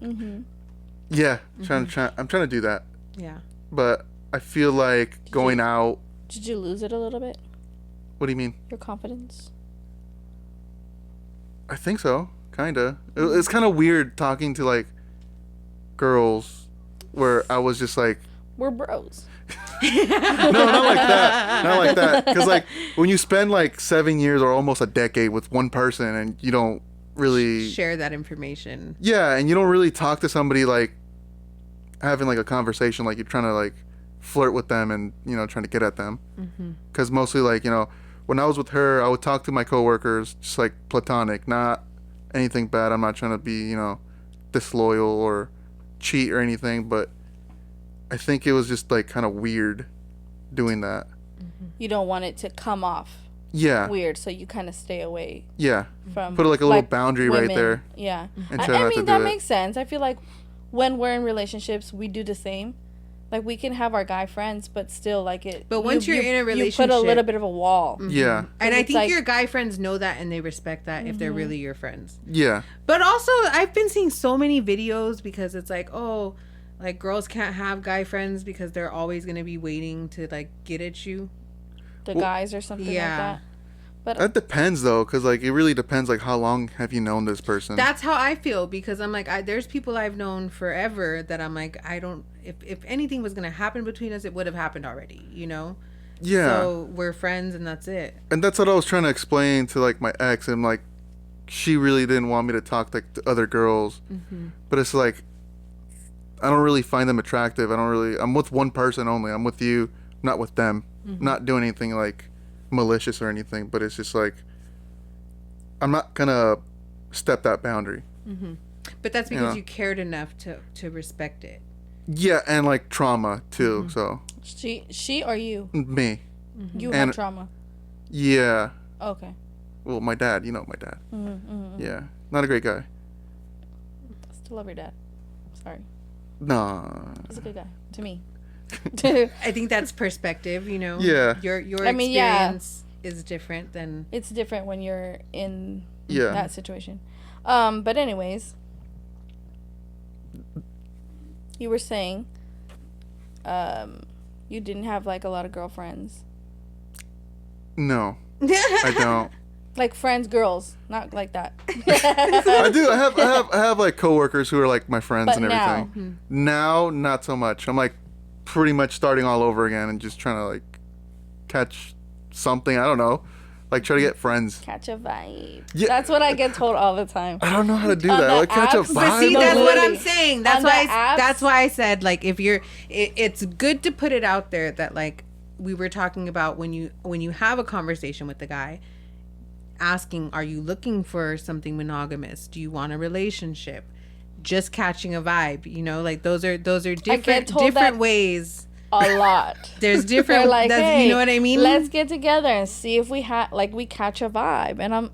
Yeah, I'm trying to do that. Yeah. But I feel like going out. Did you lose it a little bit? What do you mean? Your confidence? I think so, kinda. It's kind of weird talking to like girls, where I was just like, we're bros. No, not like that. Not like that. Because like when you spend like 7 years or almost a decade with one person and you don't really share that information. Yeah, and you don't really talk to somebody like having like a conversation, like you're trying to like flirt with them and trying to get at them. Because mostly like when I was with her, I would talk to my coworkers just like platonic, not anything bad. I'm not trying to be disloyal or cheat or anything, but I think it was just like kind of weird doing that. You don't want it to come off weird, so you kind of stay away. Yeah. From put like a little boundary women. right there. Yeah. And try not to do that it. makes sense. I feel like when we're in relationships, we do the same. Like, we can have our guy friends, but still, like, it. But once you're in a relationship, you put a little bit of a wall. Yeah. And I think like, your guy friends know that and they respect that if they're really your friends. Yeah. But also, I've been seeing so many videos because it's like, oh, like, girls can't have guy friends because they're always going to be waiting to, like, get at you. The guys or something like that. But that depends, though, because, like, it really depends, like, how long have you known this person? That's how I feel, because I'm like, there's people I've known forever that I'm like, I don't, if anything was going to happen between us, it would have happened already, Yeah. So we're friends and that's it. And that's what I was trying to explain to, like, my ex, and, like, she really didn't want me to talk to other girls. But it's like, I don't really find them attractive. I'm with one person only. I'm with you, not with them. Not doing anything, like, malicious or anything, but it's just like, I'm not gonna step that boundary. But that's because you cared enough to respect it. Yeah, and like trauma too. So she or you? Me. You have trauma. Yeah. Okay. Well, my dad. My dad. Yeah, not a great guy. I still love your dad. Sorry. Nah. He's a good guy to me. I think that's perspective, Yeah. Your experience is different than... It's different when you're in that situation. But anyways, you were saying you didn't have like a lot of girlfriends. No, I don't. Like friends, girls, not like that. I do. I have like coworkers who are like my friends and everything. Now, not so much. I'm like pretty much starting all over again and just trying to like catch something. I don't know, like try to get friends. Catch a vibe. Yeah. That's what I get told all the time. I don't know how to do that. Like catch a vibe. But see, that's what I'm saying. That's On why I said like if you're, it's good to put it out there that like we were talking about when you have a conversation with the guy. Asking, are you looking for something monogamous? Do you want a relationship? Just catching a vibe, like those are different ways. a lot. There's different. They're like, hey, you know what I mean? Let's get together and see if we we catch a vibe. And I'm.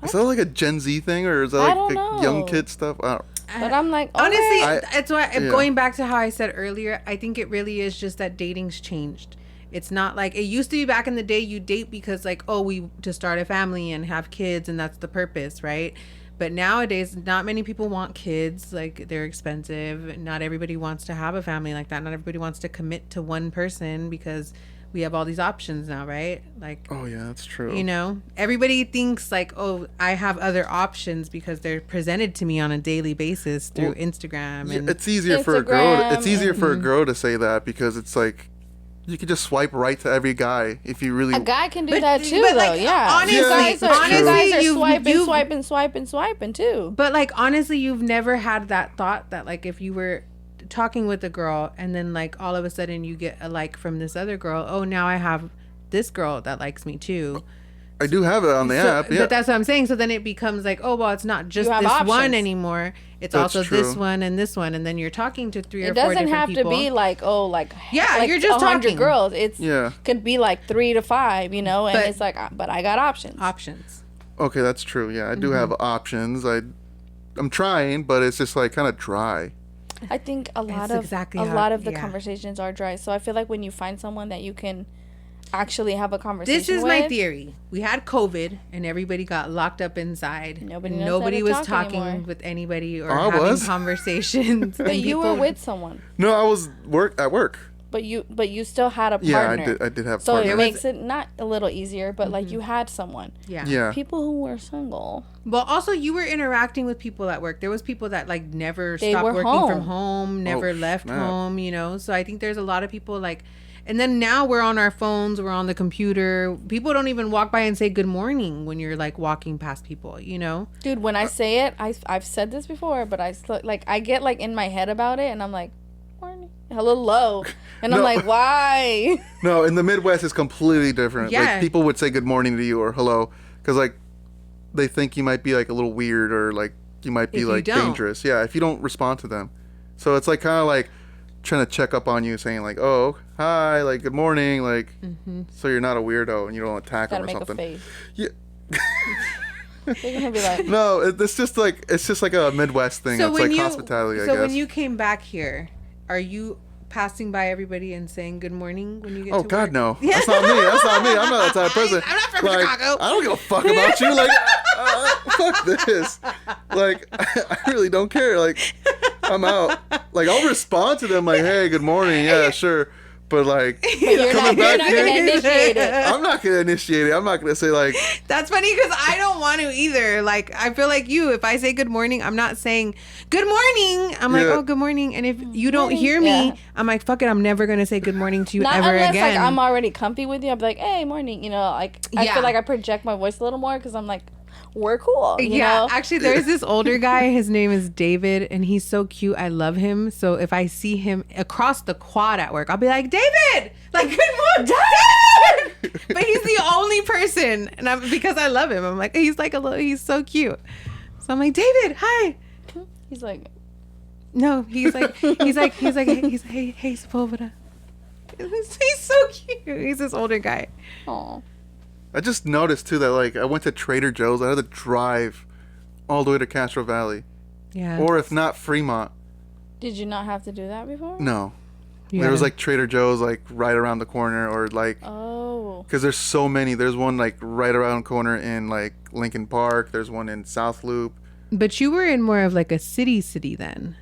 Is that like a Gen Z thing, or is that I like don't know. young kid stuff? I don't. But I'm like, okay. Honestly, that's why going back to how I said earlier, I think it really is just that dating's changed. It's not like it used to be back in the day. You date because like, oh, we to start a family and have kids, and that's the purpose, right? But nowadays, not many people want kids. Like, they're expensive. Not everybody wants to have a family like that. Not everybody wants to commit to one person because we have all these options now, right? Like, oh yeah, that's true. You know, everybody thinks like, oh, I have other options because they're presented to me on a daily basis through Instagram. And it's easier for a girl. It's easier for a girl to say that because it's like, you could just swipe right to every guy if you really. A guy can do that too, though. Like, yeah, honestly, you guys are swiping too. But like, honestly, you've never had that thought that like, if you were talking with a girl and then like all of a sudden you get a like from this other girl. Oh, now I have this girl that likes me too. I do have it on the app, yeah. But that's what I'm saying. So then it becomes like, oh, well, it's not just this options. one anymore. It's That's also true. this one and this one. And then you're talking to 3 or 4 It different doesn't have people. to be like, oh, like, yeah, like you're just 100 talking. girls. It's Yeah. could be like 3 to 5, you know, and But- it's like, but I got options. Okay, that's true. Yeah, I do have options. I'm trying, but it's just like kind of dry. I think a lot It's of the yeah. conversations are dry. So I feel like when you find someone that you can actually have a conversation This is with, my theory. We had COVID and everybody got locked up inside. Nobody knows Nobody how to was talk talking anymore. with anybody or I having was. conversations. But you were with someone. No, I was at work. But you still had a partner. Yeah, I did have a So partner. it makes it not a little easier, but like you had someone. Yeah. People who were single. Well, also you were interacting with people at work. There was people that like never They stopped were working home. from home, never Oh, left snap. home, you know. So I think there's a lot of people like, and then now we're on our phones, we're on the computer. People don't even walk by and say good morning when you're like walking past people, you know. Dude, when I say it, I've said this before, but I get like in my head about it, and I'm like, morning, a little low, and I'm No. like, why? No, in the Midwest, it's completely different. Yeah. Like, people would say good morning to you or hello because, like, they think you might be, like, a little weird or, like, you might be, If you like, don't. dangerous. Yeah, if you don't respond to them. So it's, like, kind of like trying to check up on you, saying, like, oh, hi, like, good morning, like, so you're not a weirdo and you don't attack Gotta them or make a something. face. Yeah. They're gonna be like, No, it's just like a Midwest thing. It's like hospitality, I guess. So when you came back here, are you passing by everybody and saying good morning when you get Oh to God, work? no! That's not me. That's not me. I'm not that type of person. I'm not from like, Chicago. I don't give a fuck about you. Like, fuck this. Like, I really don't care. Like, I'm out. Like, I'll respond to them like, hey, good morning. Yeah, sure. But like, you're coming not back gonna here, initiate it. I'm not gonna initiate it. I'm not gonna say like, That's funny because I don't want to either. Like, I feel like you, if I say good morning, I'm not saying good morning. I'm like, Yeah. oh, good morning. And if you don't hear me, Yeah. I'm like, fuck it. I'm never going to say good morning to you Not ever unless again. like I'm already comfy with you. I'm like, hey, morning. You know, like I Yeah. feel like I project my voice a little more because I'm like, we're cool. You yeah, know? actually, there's this older guy. His name is David, and he's so cute. I love him. So if I see him across the quad at work, I'll be like, David, like, good morning, David. But he's the only person, and because I love him. I'm like, he's like a little, he's so cute. So I'm like, David, hi. He's like, No, hey, Sepulveda. He's so cute. He's this older guy. oh, I just noticed too that like I went to Trader Joe's. I had to drive all the way to Castro Valley, Yeah. or if not Fremont. did you not have to do that before? No, You there was gotta- like Trader Joe's like right around the corner, or like Oh, because there's so many. There's one like right around the corner in like Lincoln Park. There's one in South Loop. But you were in more of like a city then.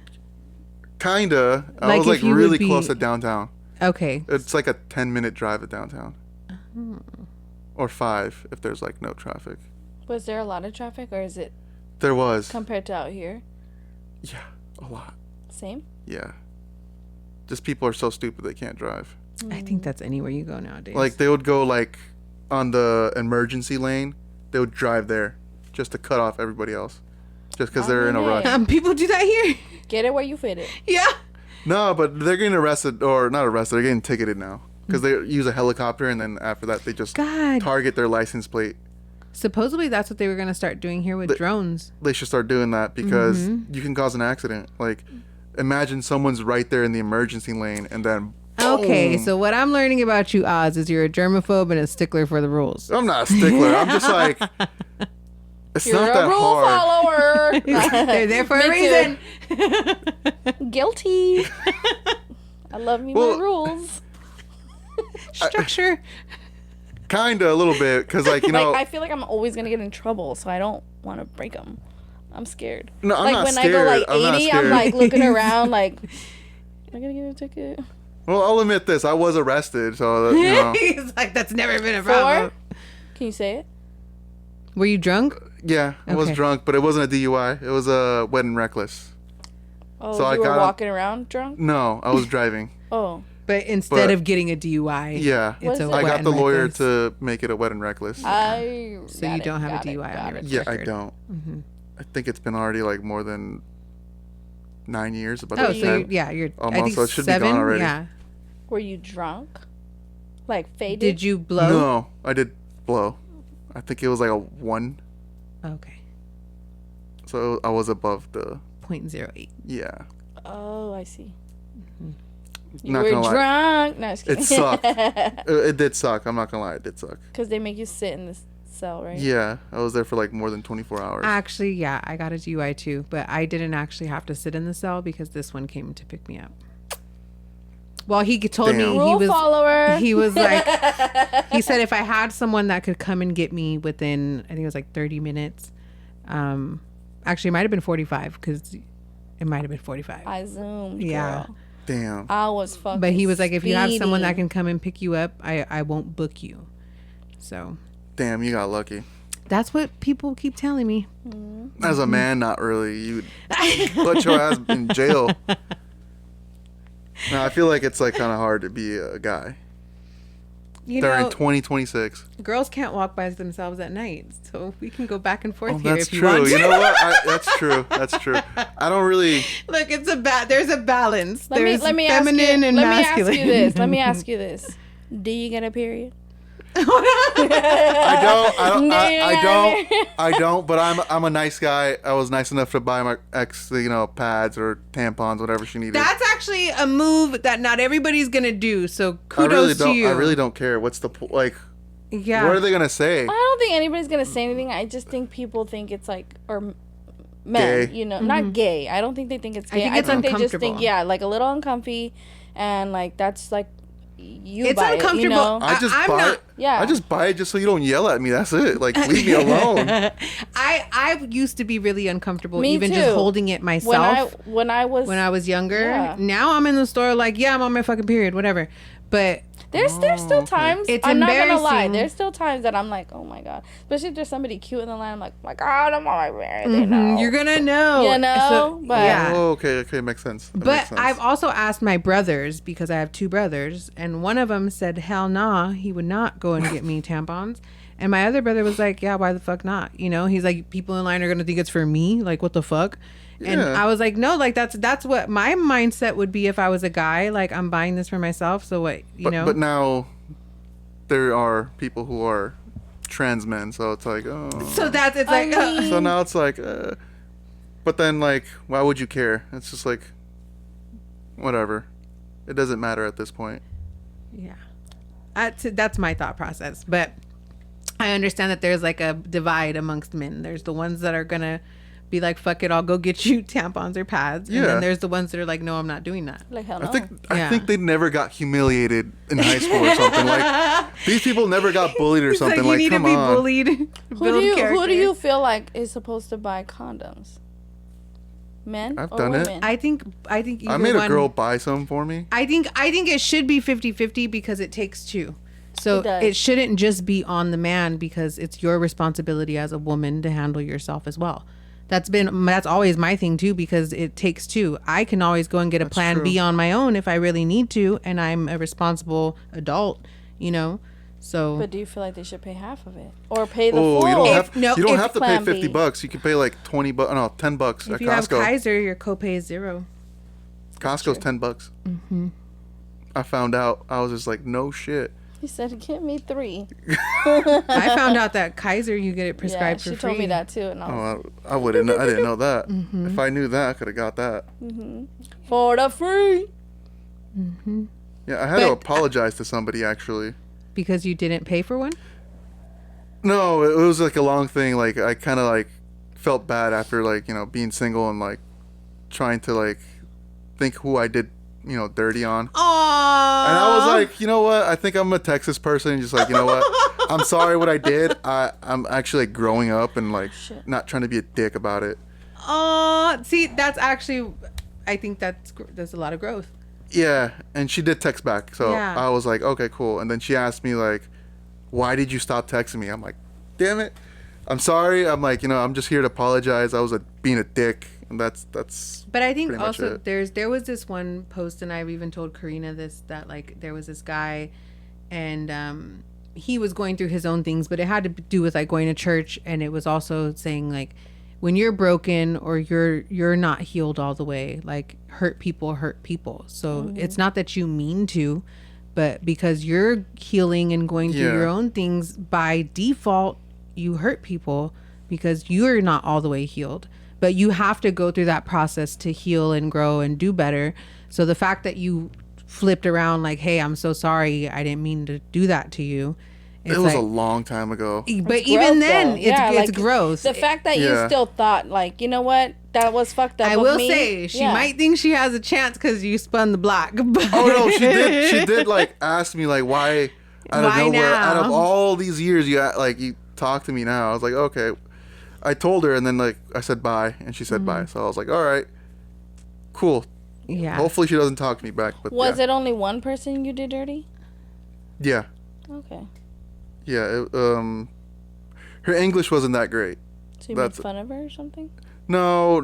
Kinda. I Like was if like you would really be- close to downtown. Okay. It's like a 10-minute drive to downtown. Or 5 if there's like no traffic. was there a lot of traffic, or is it There was. compared to out here Yeah, a lot. same? Yeah. Just people are so stupid they can't drive. I think that's anywhere you go nowadays. Like they would go like on the emergency lane. They would drive there just to cut off everybody else. Just because they're in a rush. People do that here. Get it where you fit it. Yeah. No, but they're getting arrested, or not arrested, they're getting ticketed now. Because they use a helicopter, and then after that, they just God. target their license plate. Supposedly that's what they were going to start doing here with drones. They should start doing that because you can cause an accident. Like, imagine someone's right there in the emergency lane, and then Okay, so what I'm learning about you, Oz, is you're a germaphobe and a stickler for the rules. I'm not a stickler. I'm just like, it's You're not a that rule hard. follower. They're there for a Me reason. Guilty. I love me my rules. Structure. Kinda, a little bit, because like, you know. Like, I feel like I'm always going to get in trouble, so I don't want to break them. I'm scared. No, I'm like not when scared. I go like I'm not 80, I'm scared. like looking around like, am I going to get a ticket? Well, I'll admit this. I was arrested, so, you know. He's like, that's never been a problem. 4? Can you say it? Were you drunk? Yeah, I was Okay. drunk, but it wasn't a DUI. It was a wet and reckless. Oh, So I you were got- walking around drunk? No, I was driving. Oh. But instead But- of getting a DUI, Yeah. What it's is a it? I wet got and the lawyer reckless. to make it a wet and reckless. So you don't have a DUI on your Yeah, I record. don't. Mm-hmm. I think it's been already like more than 9 years. About Oh, that so time. you're I Almost, think so it should be 7. gone already. Yeah. Were you drunk? Like faded? Did you blow? No, I did blow. I think it was like a 1. Okay. So I was above the, 0.08. yeah. Oh, I see. You Not were gonna lie. drunk. No, just kidding. It sucked. It did suck. I'm not gonna lie, it did suck. Because they make you sit in this cell, right? Yeah, I was there for like more than 24 hours. Actually, yeah, I got a DUI too, but I didn't actually have to sit in the cell because this one came to pick me up. Well, he told me Damn. Rule follower. he was like, he said if I had someone that could come and get me within, I think it was like 30 minutes. Actually, it might have been 45 because it might have been 45. I zoomed. Yeah. Girl. Damn. I was fucking. But he was like, if you have someone that speeding. can come and pick you up, I won't book you. So Damn, you got lucky. that's what people keep telling me. As a man, not really. You'd put your ass in jail. Now, I feel like it's like kind of hard to be a guy. You They're know, in 2026. girls can't walk by themselves at night, so we can go back and forth Oh, here that's if you true. want to. You know what? That's true. That's true. I don't really. Look, there's a balance. Let me There's ask you. feminine and let masculine. me ask you this. Let me ask you this. Do you get a period? I don't. But I'm a nice guy. I was nice enough to buy my ex, pads or tampons, whatever she needed. That's actually a move that not everybody's gonna do. So I really kudos to don't. you. I really don't care. What's the like? Yeah. What are they gonna say? I don't think anybody's gonna say anything. I just think people think it's like, or men, Gay. not gay. I don't think they think it's gay. think it's they just think, uncomfortable. yeah, like a little uncomfy, and like that's like you It's buy uncomfortable. it, you know? I just I'm buy not- it. Yeah. I just buy it just so you don't yell at me. That's it. Like, leave me alone. I used to be really uncomfortable, Me even too. just holding it myself when I was younger. Yeah. Now I'm in the store like, yeah, I'm on my fucking period, whatever. But There's still times. It's I'm not gonna lie. embarrassing. There's still times that I'm like, oh my god. Especially if there's somebody cute in the line. I'm like, oh my god, I'm on my period. They know. you're gonna know, You know? But- yeah. Oh, okay, makes sense. That But makes sense. I've also asked my brothers, because I have 2 brothers, and one of them said, hell nah, he would not go and get me tampons. And my other brother was like, yeah, why the fuck not? He's like, people in line are going to think it's for me. Like, what the fuck? And Yeah. I was like, no, like that's what my mindset would be if I was a guy. Like, I'm buying this for myself. So what, But now there are people who are trans men, so it's like, oh. So it's like, So now it's like, but then like, why would you care? It's just like, whatever. It doesn't matter at this point. yeah. That's my thought process. But I understand that there's like a divide amongst men. There's the ones that are going to be like, fuck it, I'll go get you tampons or pads. And Yeah. then there's the ones that are like, no, I'm not doing that. Like hell no. I Yeah. think they never got humiliated in high school or something. Like, these people never got bullied or It's something. you Like, need come to be on. bullied. who do you feel like is supposed to buy condoms? Men I've or done it. women? I think I either made a one- girl buy some for me. I think it should be 50-50 because it takes 2. So It does. it shouldn't just be on the man, because it's your responsibility as a woman to handle yourself as well. That's always my thing too, because it takes 2. I can always go and get a plan B true. on my own if I really need to, and I'm a responsible adult, So But do you feel like they should pay half of it or pay the Oh, full? you don't have, no, you don't if have to pay Plan B. $50. You can pay like $10 if at you have Costco. Kaiser, your copay is 0. Costco's $10. Mm-hmm. I found out. I was just like, no shit. He said, "Give me 3." I found out that Kaiser, you get it Yeah, prescribed she for free. told me that too, and I was Oh, I wouldn't. I didn't know that. Mm-hmm. If I knew that, I could have got that. for the free. Yeah, I had to apologize to somebody actually. Because you didn't pay for one? No, it was like a long thing. Like I kind of like felt bad after like being single and like trying to like think who I did dirty on. Aww. And I was like, you know what? I think I'm a Texas person. And just like, you know what? I'm sorry what I did. I'm actually like growing up and like not trying to be a dick about it. Oh, see, that's actually, I think there's a lot of growth. Yeah, and she did text back, so Yeah. I was like, okay, cool. And then she asked me like, why did you stop texting me? I'm like, damn it, I'm sorry. I'm like, I'm just here to apologize. I was being a dick, and that's. But I think pretty much also it. there was this one post, and I've even told Karina this, that like there was this guy, and he was going through his own things, but it had to do with like going to church, and it was also saying like, when you're broken or you're not healed all the way, like hurt people. So it's not that you mean to, but because you're healing and going through your own things, by default you hurt people because you're not all the way healed. But you have to go through that process to heal and grow and do better. So the fact that you flipped around like, hey, I'm so sorry, I didn't mean to do that to you. It was a long time ago. But It's even growth, then, though. it's like, gross. The fact that you still thought, like, you know what, that was fucked up. I of will me. say, she might think she has a chance because you spun the block. But Oh no, she did. She did like ask me like why out of Why nowhere, now? out of all these years, you talk to me now. I was like, okay. I told her, and then like I said bye, and she said bye. So I was like, all right, cool. Yeah. Hopefully she doesn't talk to me back. But Was it only one person you did dirty? Yeah. Okay. Yeah. Her English wasn't that great. So you made fun of her or something? No.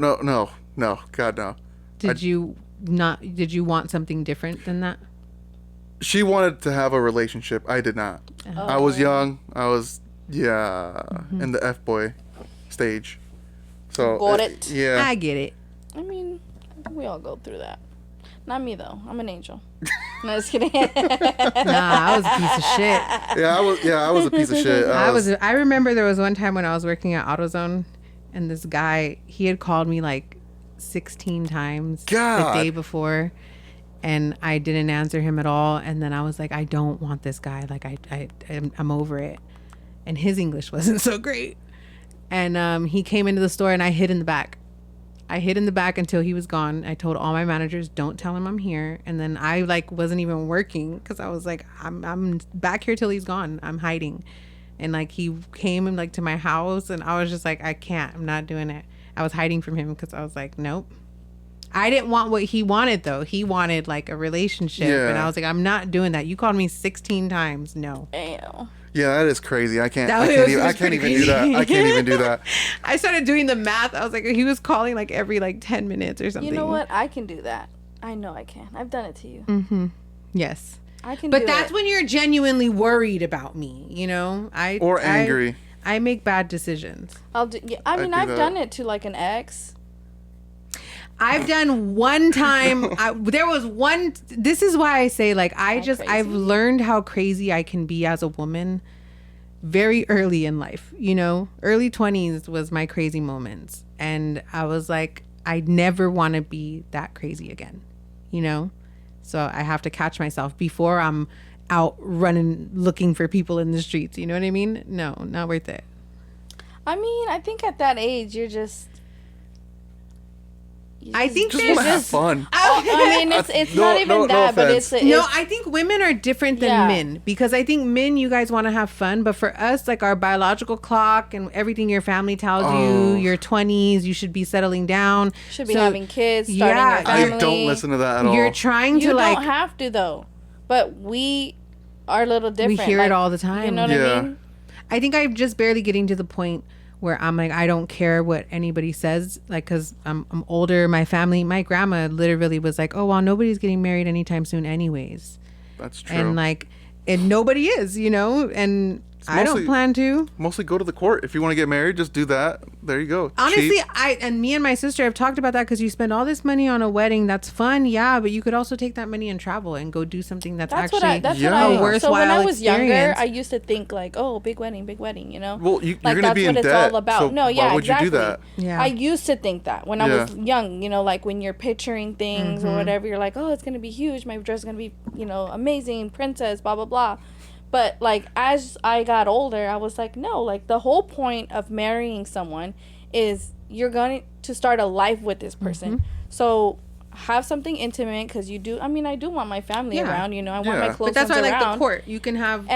God, no. Did you want something different than that? She wanted to have a relationship. I did not. Oh. I was young. I was in the F-boy stage. So Got it. Yeah. I get it. I mean, we all go through that. Not me though. I'm an angel. No, just kidding. Nah, I was a piece of shit. I was a piece of shit. I remember there was one time when I was working at AutoZone, and this guy, he had called me like 16 times the day before, and I didn't answer him at all. And then I was like, I don't want this guy. Like I'm over it. And his English wasn't so great. And he came into the store, and I hid in the back. Until he was gone. I told all my managers, don't tell him I'm here. And then I like wasn't even working because I was like, I'm back here till he's gone. I'm hiding. And like he came and like to my house, and I was just like, I can't. I'm not doing it. I was hiding from him because I was like, nope. I didn't want what he wanted though. He wanted like a relationship, and I was like, I'm not doing that. You called me 16 times. No. Ew. Yeah, that is crazy. I can't even pretty do that. I can't even do that. I started doing the math. I was like, he was calling like every like 10 minutes or something. You know what? I can do that. I know I can. I've done it to you. Mm-hmm. Yes. I can. But that's when you're genuinely worried about me. You know, or angry. I make bad decisions. I've done it to like an ex. I've done one time. There was one. This is why I say like I've learned how crazy I can be as a woman very early in life. You know, early 20s was my crazy moments, and I was like, I never want to be that crazy again. You know, so I have to catch myself before I'm out running looking for people in the streets. You know what I mean? No, not worth it. I mean, I think at that age you're just. I think Just there's want to have fun. I mean, it's not even that, but it's I think women are different than men, because I think men, you guys want to have fun, but for us, like our biological clock and everything your family tells you, your 20s, you should be settling down, should be having kids, starting a family. I don't listen to that at all. You're trying to you like. don't have to though, but we are a little different. We hear it all the time. You know what I mean? I think I'm just barely getting to the point where I'm like, I don't care what anybody says, like, because I'm older. My grandma literally was like, oh, well, nobody's getting married anytime soon anyways. That's true. And like, and nobody is, you know, and I don't plan to. Mostly go to the court. If you want to get married, just do that. There you go. Honestly, Cheap. me and my sister have talked about that because you spend all this money on a wedding. That's fun, yeah, but you could also take that money and travel and go do something that's actually a worthwhile So when I was experience. younger, I used to think like, oh, big wedding, you know? Well, you're like, going to be in debt. That's what it's all about. So no, yeah, why would exactly. you do that? Yeah. I used to think that when I was young, you know, like when you're picturing things or whatever, you're like, oh, it's going to be huge. My dress is going to be, you know, amazing, princess, blah, blah, blah. But, like, as I got older, I was like, no, like, the whole point of marrying someone is you're going to start a life with this person. So have something intimate because you do. I mean, I do want my family around, you know. I want my close friends around. But that's why I like the court. You can have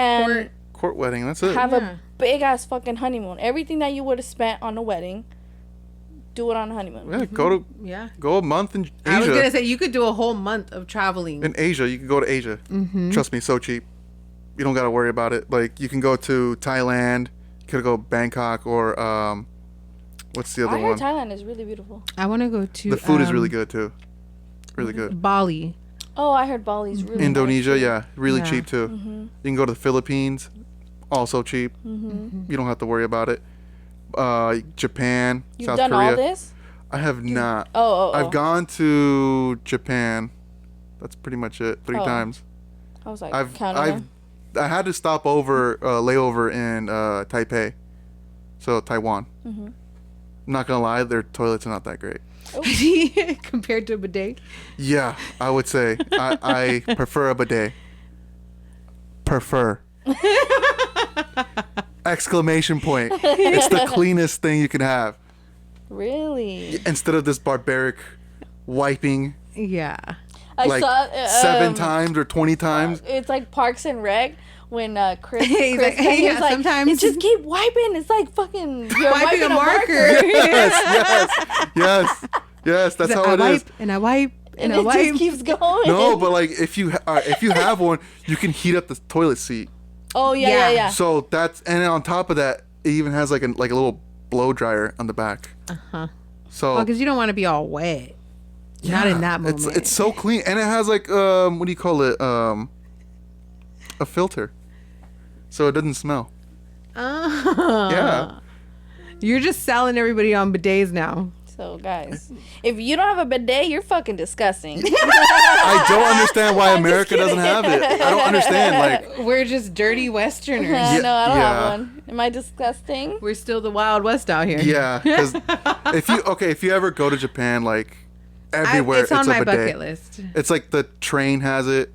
court wedding. That's it. Have a big-ass fucking honeymoon. Everything that you would have spent on a wedding, do it on a honeymoon. Yeah, go a month in Asia. I was going to say, you could do a whole month of traveling. In Asia, you could go to Asia. Trust me, so cheap. You don't got to worry about it. Like, you can go to Thailand, you could go Bangkok, or what's the other one? I heard Thailand is really beautiful. I want to go to the food is really good too. Really good. Bali. Oh, I heard Bali's really Indonesia, nice really cheap too. You can go to the Philippines, also cheap. You don't have to worry about it. Japan, South Korea. You've done all this? I have not. I've gone to Japan. That's pretty much it. 3 times. I was like, counting. I had to stop over, layover in Taipei, so Taiwan. I'm not gonna lie, their toilets are not that great. Compared to a bidet? Yeah, I would say. I prefer a bidet. Prefer. Exclamation point. It's the cleanest thing you can have. Really? Instead of this barbaric wiping. Yeah. I saw 7 times or 20 times. It's like Parks and Rec when Chris he's like, sometimes just keep wiping. It's like fucking you're wiping a marker. Yes. That's how it is. And I wipe. And it just keeps going. No, but like if you have one, you can heat up the toilet seat. Oh yeah. So and on top of that, it even has like a little blow dryer on the back. So because you don't want to be all wet. Yeah, not in that moment. It's so clean, and it has like what do you call it? A filter, so it doesn't smell. Yeah. You're just selling everybody on bidets now. So guys, if you don't have a bidet, you're fucking disgusting. I don't understand why America doesn't have it. I don't understand. Like we're just dirty Westerners. No, I don't have one. Am I disgusting? We're still the Wild West out here. Yeah, because if you ever go to Japan, like everywhere, it's on my bidet. bucket list. It's like the train has it.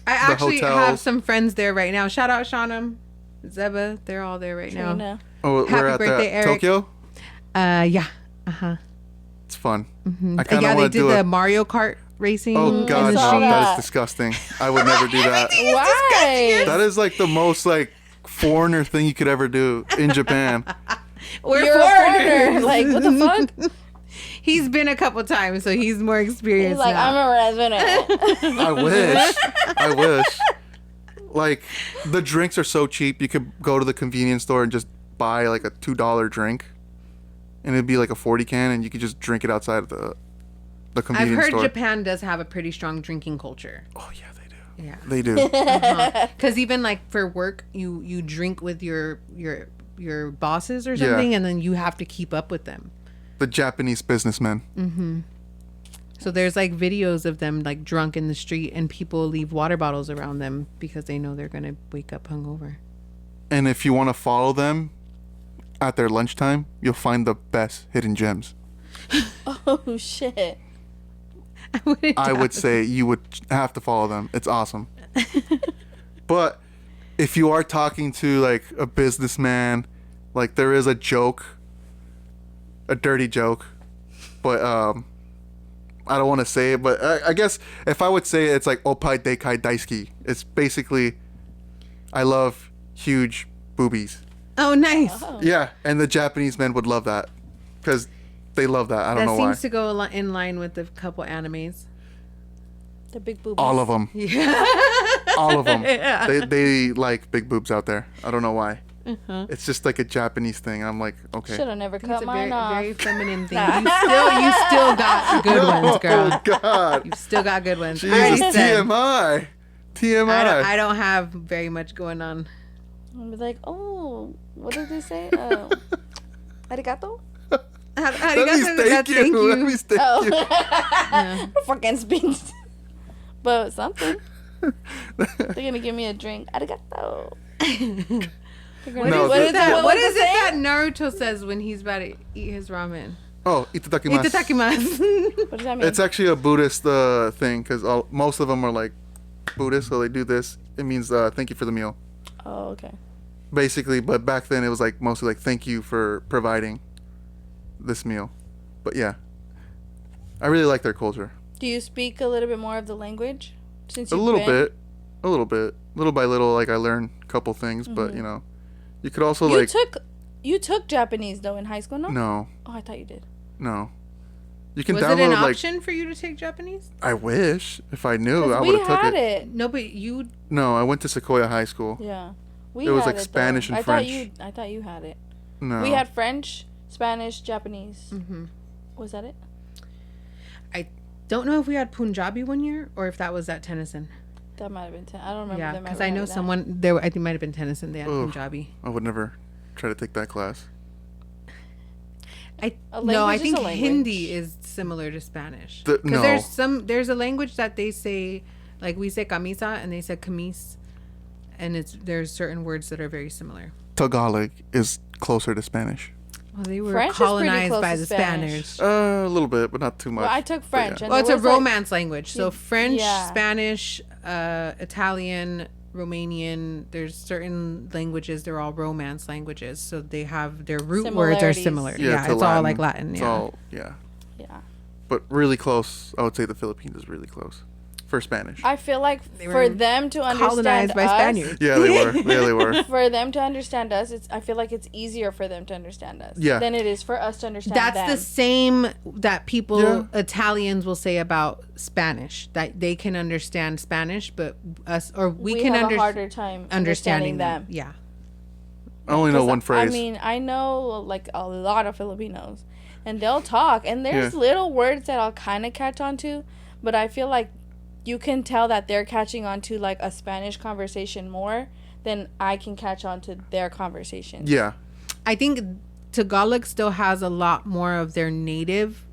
I actually have some friends there right now. Shout out Shawnam, Zeba. They're all there right now. Oh, happy we're at birthday, Eric. Tokyo? Yeah. It's fun. I kind of want to do the Mario Kart racing. Oh god, no, that is disgusting. I would never do that. Why? That is like the most like foreigner thing you could ever do in Japan. You're foreigner. Like what the fuck? He's been a couple times, so he's more experienced. He's like, now. I remember I've been I wish. Like the drinks are so cheap. You could go to the convenience store and just buy like a $2 drink, and it'd be like a 40 can, and you could just drink it outside of the convenience store. I've heard Japan does have a pretty strong drinking culture. Oh yeah, they do. Yeah, they do. Because even like for work, you drink with your bosses or something, and then you have to keep up with them. The Japanese businessmen. So there's like videos of them like drunk in the street, and people leave water bottles around them because they know they're gonna wake up hungover. And if you want to follow them at their lunchtime, you'll find the best hidden gems. Oh shit! I would say you would have to follow them. It's awesome. But if you are talking to like a businessman, like there is a joke, a dirty joke, but I don't want to say it, but I guess if I would say it, it's like Oppai Deikai Daisuki. It's basically, I love huge boobies. Oh, nice. Yeah, and the Japanese men would love that because they love that. I don't know why. That seems to go in line with the couple animes. The big boobies. All of them. Yeah. All of them. Yeah. They like big boobs out there. I don't know why. It's just like a Japanese thing. I'm like, okay. Should have never cut mine off. Very feminine thing. You still got good ones, girl. Oh God. You've still got good ones. Jesus, TMI. I don't have very much going on. I'm like, oh, what did they say? Arigato? That means thank you. That means thank you. Yeah. Fucking speaks. But something. They're gonna give me a drink. Arigato. What is it that Naruto says when he's about to eat his ramen? Oh, itadakimasu. Itadakimasu. What does that mean? It's actually a Buddhist thing because most of them are like Buddhist, so they do this. It means thank you for the meal. Oh, okay. Basically, but back then it was like mostly like thank you for providing this meal. But yeah, I really like their culture. Do you speak a little bit more of the language? Since A little bit, little by little. Like I learned a couple things, but you know, you could also You took Japanese though in high school, no? No. Oh, I thought you did. No. You can Was download it an option for you to take Japanese? I wish if I knew I We would have took had it. it. No, but you. No, I went to Sequoia High School. Yeah. It was like Spanish and French. I thought you had it. No. We had French, Spanish, Japanese. Mm-hmm. Was that it? I don't know if we had Punjabi one year or if that was at Tennyson. That might have been 10. I don't remember. Yeah, because I know someone there. I think it might have been Tennyson. They had Punjabi. I would never try to take that class. I think Hindi is similar to Spanish. Because there's a language that they say, like we say camisa and they say camis, and there's certain words that are very similar. Tagalog is closer to Spanish. Well, they were French colonized by the Spanish. A little bit, but not too much. Well, I took French. Yeah. Well, it's a Romance language. So French, Spanish, Italian, Romanian, there's certain languages, they're all Romance languages. So they have their root words are similar. Yeah, it's Latin. All like Latin. It's yeah. all, yeah. But really close. I would say the Philippines is really close for Spanish. I feel like for them to understand colonized by Spaniards. Yeah, they were. Yeah, they were. For them to understand us, I feel like it's easier for them to understand us than it is for us to understand them. That's the same that Italians will say about Spanish, that they can understand Spanish, but we can have a harder time understanding them. Yeah. I only know one phrase. I mean, I know like a lot of Filipinos, and they'll talk, and there's little words that I'll kind of catch on to, but I feel like you can tell that they're catching on to like a Spanish conversation more than I can catch on to their conversation. Yeah. I think Tagalog still has a lot more of their native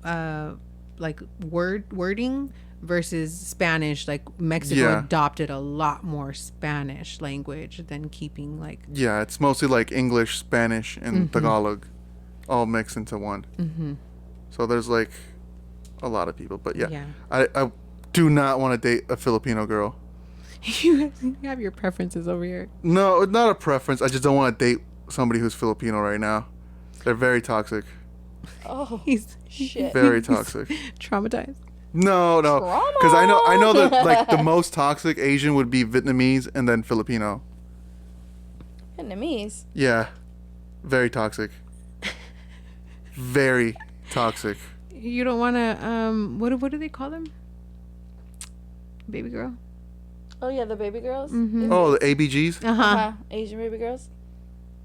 like wording versus Spanish. Like Mexico adopted a lot more Spanish language than keeping like... Yeah, it's mostly like English, Spanish, and Tagalog all mixed into one. Mm-hmm. So there's like a lot of people. But yeah. I do not want to date a Filipino girl. You have your preferences over here. No, it's not a preference. I just don't want to date somebody who's Filipino right now. They're very toxic. Oh, shit. Very toxic. Traumatized. No. Because I know that like the most toxic Asian would be Vietnamese and then Filipino. Vietnamese? Yeah. Very toxic. Very toxic. You don't want to, what do they call them? Baby girl? Oh, yeah, the baby girls? Mm-hmm. Oh, the ABGs? Uh-huh. Asian baby girls?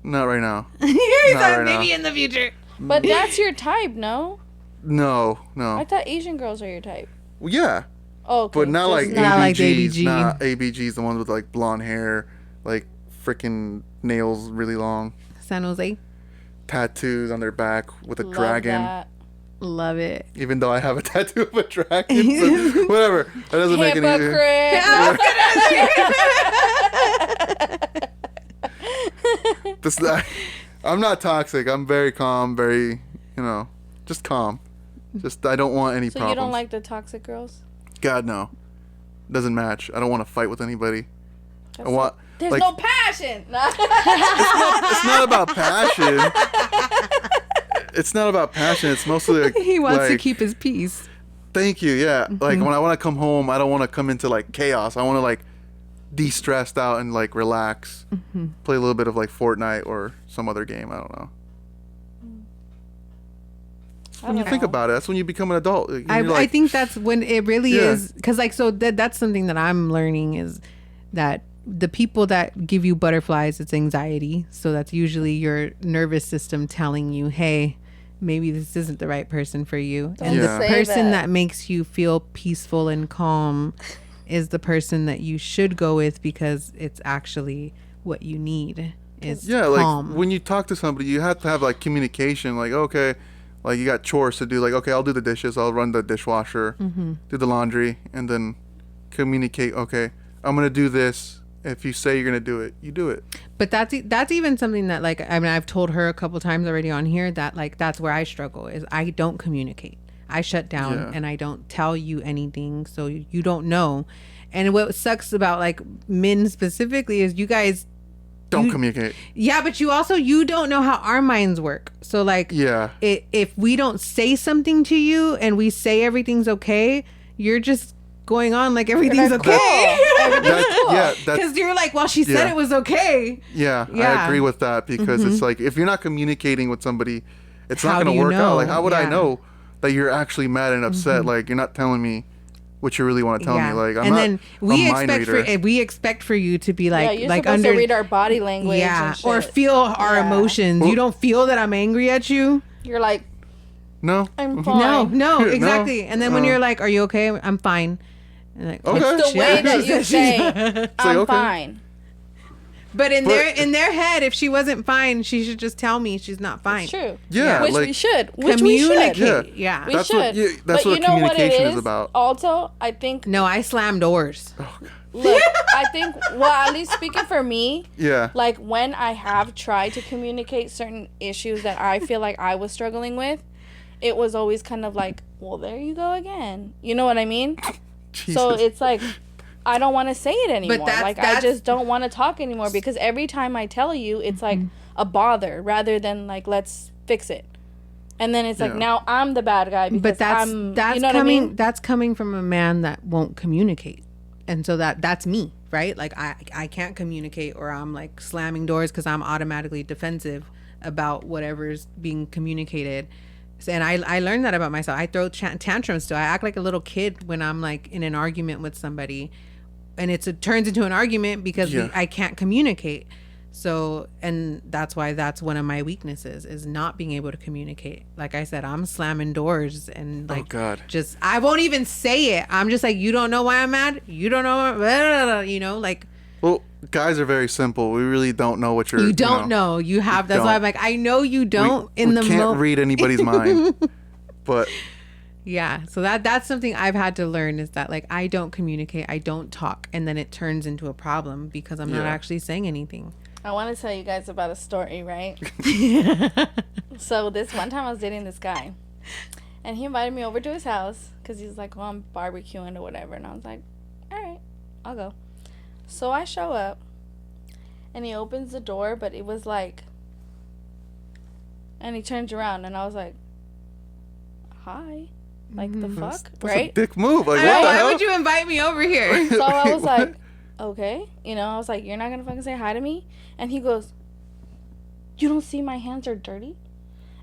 Not right now. Maybe in the future. But that's your type, no? No. I thought Asian girls are your type. Well, yeah. Oh, okay. But not like ABGs. Not like ABG. Not ABGs, the ones with like blonde hair, like freaking nails really long. San Jose. Tattoos on their back with a dragon. That. Love it. Even though I have a tattoo of a dragon. But whatever. That doesn't make any sense. I'm not toxic. I'm very calm, very, just calm. Just, I don't want any problems. So you don't like the toxic girls? God, no. Doesn't match. I don't want to fight with anybody. There's no passion. It's not about passion. It's not about passion. It's mostly like... He wants to keep his peace. Thank you, yeah. Mm-hmm. Like, when I want to come home, I don't want to come into, like, chaos. I want to, like, de-stressed out and, like, relax. Mm-hmm. Play a little bit of, like, Fortnite or some other game. I don't know. When you think about it, that's when you become an adult. I think that's when it really is. Because, like, so that's something that I'm learning is that the people that give you butterflies, it's anxiety. So that's usually your nervous system telling you, hey, maybe this isn't the right person for you. And the person that makes you feel peaceful and calm is the person that you should go with because it's actually what you need is like calm. when you talk to somebody, you have to have like communication. Like, okay, like you got chores to do. Like, okay, I'll do the dishes. I'll run the dishwasher, do the laundry, and then communicate. Okay, I'm gonna do this. If you say you're gonna do it, you do it. But that's even something that, like, I mean, I've told her a couple times already on here that, like, that's where I struggle is I don't communicate. I shut down and I don't tell you anything, so you don't know. And what sucks about like men specifically is you guys don't communicate. Yeah, but you don't know how our minds work. So like, if we don't say something to you and we say everything's okay, you're just going on like everything's okay. Everything's cool. Yeah, because you're like, well, she said it was okay. Yeah, I agree with that because it's like if you're not communicating with somebody, it's not going to work out. Like, how would I know that you're actually mad and upset? Like, you're not telling me what you really want to tell me. Like, I'm not we expect for you to be like, you're supposed to read our body language, and shit. Or feel our emotions. Well, you don't feel that I'm angry at you. You're like, no, I'm fine. No, exactly. And then when you're like, are you okay? I'm fine. And like, okay. It's the way that you say, I'm fine. But in their head, if she wasn't fine, she should just tell me she's not fine. It's true. Yeah, which like, we should. Communicate. Yeah. We that's should. That's what communication is about. Also, I think. No, I slam doors. Oh, God. Look, I think. Well, at least speaking for me. Yeah. Like when I have tried to communicate certain issues that I feel like I was struggling with, it was always kind of like, well, there you go again. You know what I mean? Jesus. So it's like, I don't want to say it anymore. Like, I just don't want to talk anymore because every time I tell you, it's like a bother rather than like, let's fix it. And then it's like, now I'm the bad guy because that's you know coming, what I mean? That's coming from a man that won't communicate. And so that's me, right? Like I can't communicate, or I'm like slamming doors because I'm automatically defensive about whatever's being communicated. And I learned that about myself. I throw tantrums still. I act like a little kid when I'm like in an argument with somebody, and it turns into an argument because I can't communicate. So, and that's why that's one of my weaknesses is not being able to communicate. Like I said, I'm slamming doors and like, just, I won't even say it. I'm just like, you don't know why I'm mad. You don't know, blah, blah, blah, you know, like. Well, guys are very simple. We really don't know what you don't know. You have, that's why I'm like, I know you don't we can't read anybody's mind, but. Yeah, so that's something I've had to learn is that like I don't communicate, I don't talk, and then it turns into a problem because I'm not actually saying anything. I want to tell you guys about a story, right? So this one time I was dating this guy, and he invited me over to his house because he's like, well, I'm barbecuing or whatever, and I was like, all right, I'll go. So I show up, and he opens the door, but it was like, and he turns around, and I was like, hi. Like, the fuck, that's right? A dick move. Like, what the hell? Why would you invite me over here? So I was like, okay. You know, I was like, you're not going to fucking say hi to me? And he goes, you don't see my hands are dirty?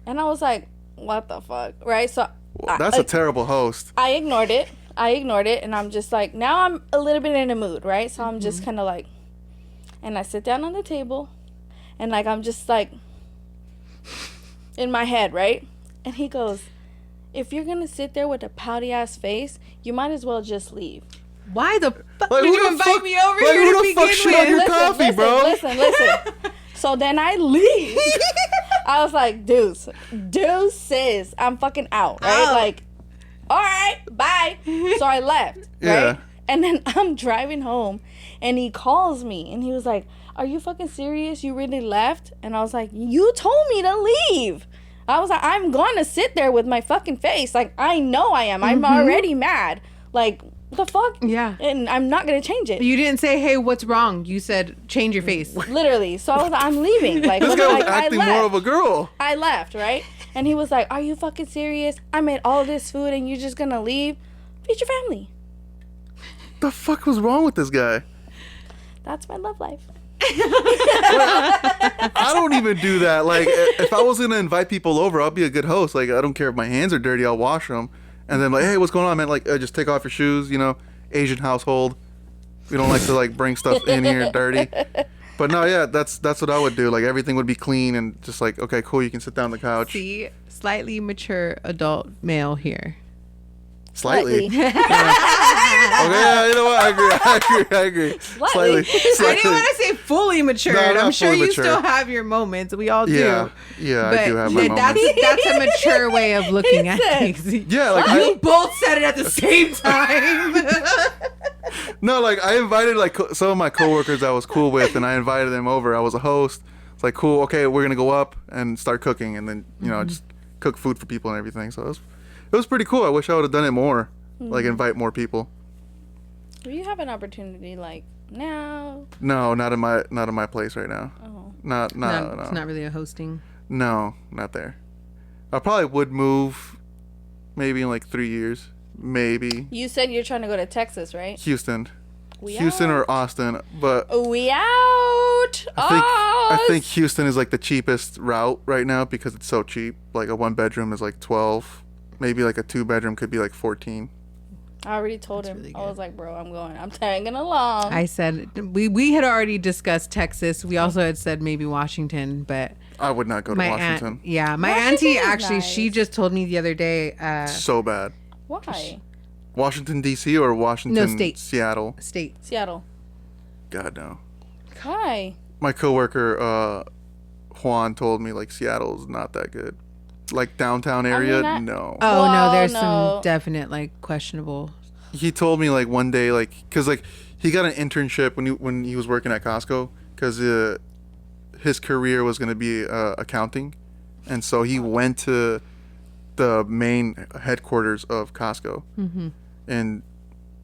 And I was like, what the fuck, right? So that's a terrible host. I ignored it. And I'm just like, now I'm a little bit in a mood, right? So I'm just kind of like, and I sit down on the table, and like, I'm just like, in my head, right? And he goes, if you're gonna sit there with a pouty ass face, you might as well just leave. Why the fuck did you invite me over here to begin with? Your coffee, bro. Listen. So then I leave. I was like, deuces, I'm fucking out, right? Like, all right, bye. So I left, right? And then I'm driving home, and he calls me, and he was like, are you fucking serious? You really left? And I was like, you told me to leave. I was like, I'm going to sit there with my fucking face. Like, I know I am. I'm already mad. Like, the fuck? Yeah. And I'm not going to change it. You didn't say, hey, what's wrong? You said, change your face. Literally. So I was like, I'm leaving. Like, this guy was acting more of a girl. I left, right? And he was like, are you fucking serious? I made all this food and you're just going to leave? Feed your family. The fuck was wrong with this guy? That's my love life. I don't even do that. Like, if I was gonna invite people over, I'll be a good host. Like, I don't care if my hands are dirty, I'll wash them. And then like, hey, what's going on, man? Like, just take off your shoes. You know, Asian household. We don't like to like bring stuff in here dirty. But no, yeah, that's what I would do. Like, everything would be clean and just like, okay, cool, you can sit down on the couch. See, slightly mature adult male here. Slightly. Okay, yeah, you know what? I agree. Slightly. I didn't want to say fully matured. No, I'm not sure fully you mature. still have your moments. We all do. Yeah, But I do have my that's moments. that's a mature way of looking at things. Yeah, like You both said it at the same time. No, like I invited like some of my coworkers I was cool with, and I invited them over. I was a host. It's like, cool, okay, we're gonna go up and start cooking, and then just cook food for people and everything. So it was pretty cool. I wish I would have done it more, like invite more people. Do you have an opportunity like now? No, not in my place right now. Oh, No. It's not really a hosting. No, not there. I probably would move, maybe in like 3 years, maybe. you said you're trying to go to Texas, right? Houston. We Houston out. or Austin, but We out. I think Houston is like the cheapest route right now because it's so cheap. Like a 1-bedroom is like 12, maybe like a 2-bedroom could be like 14. I already told him. really I was like, bro, I'm going. I'm tagging along. I said we had already discussed Texas. We also had said maybe Washington, but I would not go to my Washington. my Washington auntie is actually nice. she just told me the other day. So bad. Why? Washington D.C. or Washington state. Seattle? State. Seattle. God no. Why? My coworker Juan told me like Seattle's not that good. Like downtown area, no. Oh no, Well, there's no. some definite like questionable. He told me like one day like because like he got an internship when he was working at Costco because his career was going to be accounting, and so he went to the main headquarters of Costco in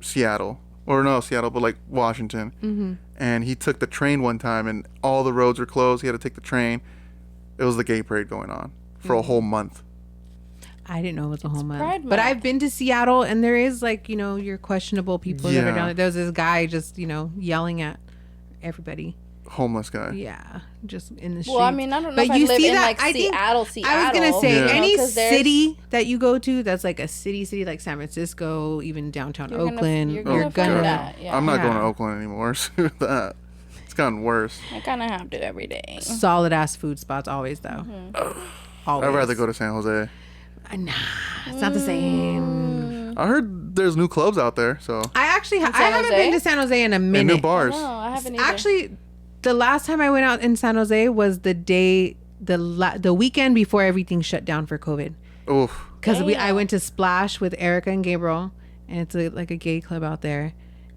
Seattle, or no Seattle, but like Washington, and he took the train one time and all the roads were closed. He had to take the train. It was the gay parade going on for a whole month. I didn't know it was a whole month. Pride But Month. I've been to Seattle and there is like, your questionable people that are Yeah. down there. There was this guy just, yelling at everybody. Homeless guy. Yeah. Just in the street. Well, I mean, I don't know But if I you live see in that? like I think- Seattle. I was going to say, Yeah. any 'cause there's- city that you go to that's like a city like San Francisco, even downtown You're gonna- Oakland, you're you're gonna gonna, find that. Yeah. I'm not Yeah. going to Oakland anymore. Screw that. It's gotten worse. I kind of have to every day. solid ass food spots always though. Always. I'd rather go to San Jose. Nah, it's not the same. I heard there's new clubs out there, so I actually I San haven't Jose? been to San Jose in a and minute. new bars. No, I haven't either. Actually, the last time I went out in San Jose was the day the weekend before everything shut down for COVID. Oof. Because I Damn. went to Splash with Erica and Gabriel, and it's like a gay club out there,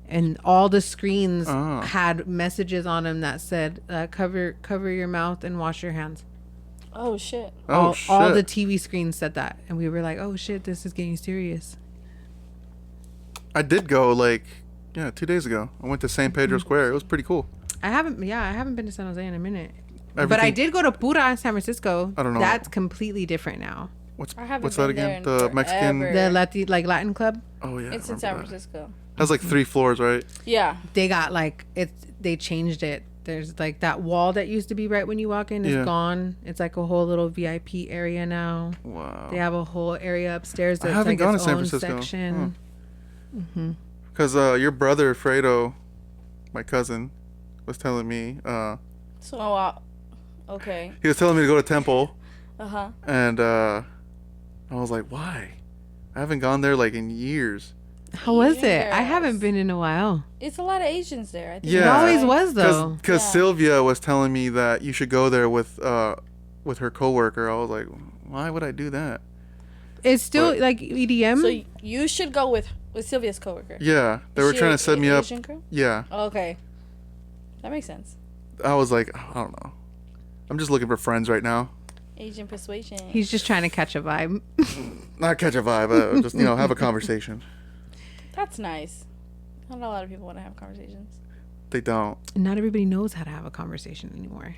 and all the screens had messages on them that said cover your mouth and wash your hands. Oh shit. Oh all shit. the TV screens said that, and we were like, oh shit, this is getting serious. I did go 2 days ago. I went to San Pedro Square. It was pretty cool. I haven't been to San Jose in a minute. But I Everything- did go to Pura in San Francisco. I don't know. That's completely different now. I haven't What's that been there again? in The Mexican. forever. The Latin club. Oh yeah. It's I in San remember that. Francisco. Has like 3 floors, right? Yeah. They got they changed it. There's like that wall that used to be right when you walk in is Yeah. gone. It's like a whole little VIP area now. Wow. They have a whole area upstairs that's haven't like gone its to San own Francisco. section. Because your brother Fredo, my cousin, was telling me. So, okay. He was telling me to go to Temple, Uh-huh. and I was like, why? I haven't gone there like in years. How was it? Yes. I haven't been in a while. It's a lot of Asians there. I think Yeah. It always was though. Because Yeah. Sylvia was telling me that you should go there with her coworker. I was like, why would I do that? It's still But- like EDM. So you should go with Sylvia's coworker. Yeah, they were She trying a- to set me up. Asian girl? Yeah, Okay. That makes sense. I was like, I don't know. I'm just looking for friends right now. Asian persuasion. He's just trying to catch a vibe. Not catch a vibe, just have a conversation. That's nice. Not a lot of people want to have conversations. They don't. Not everybody knows how to have a conversation anymore.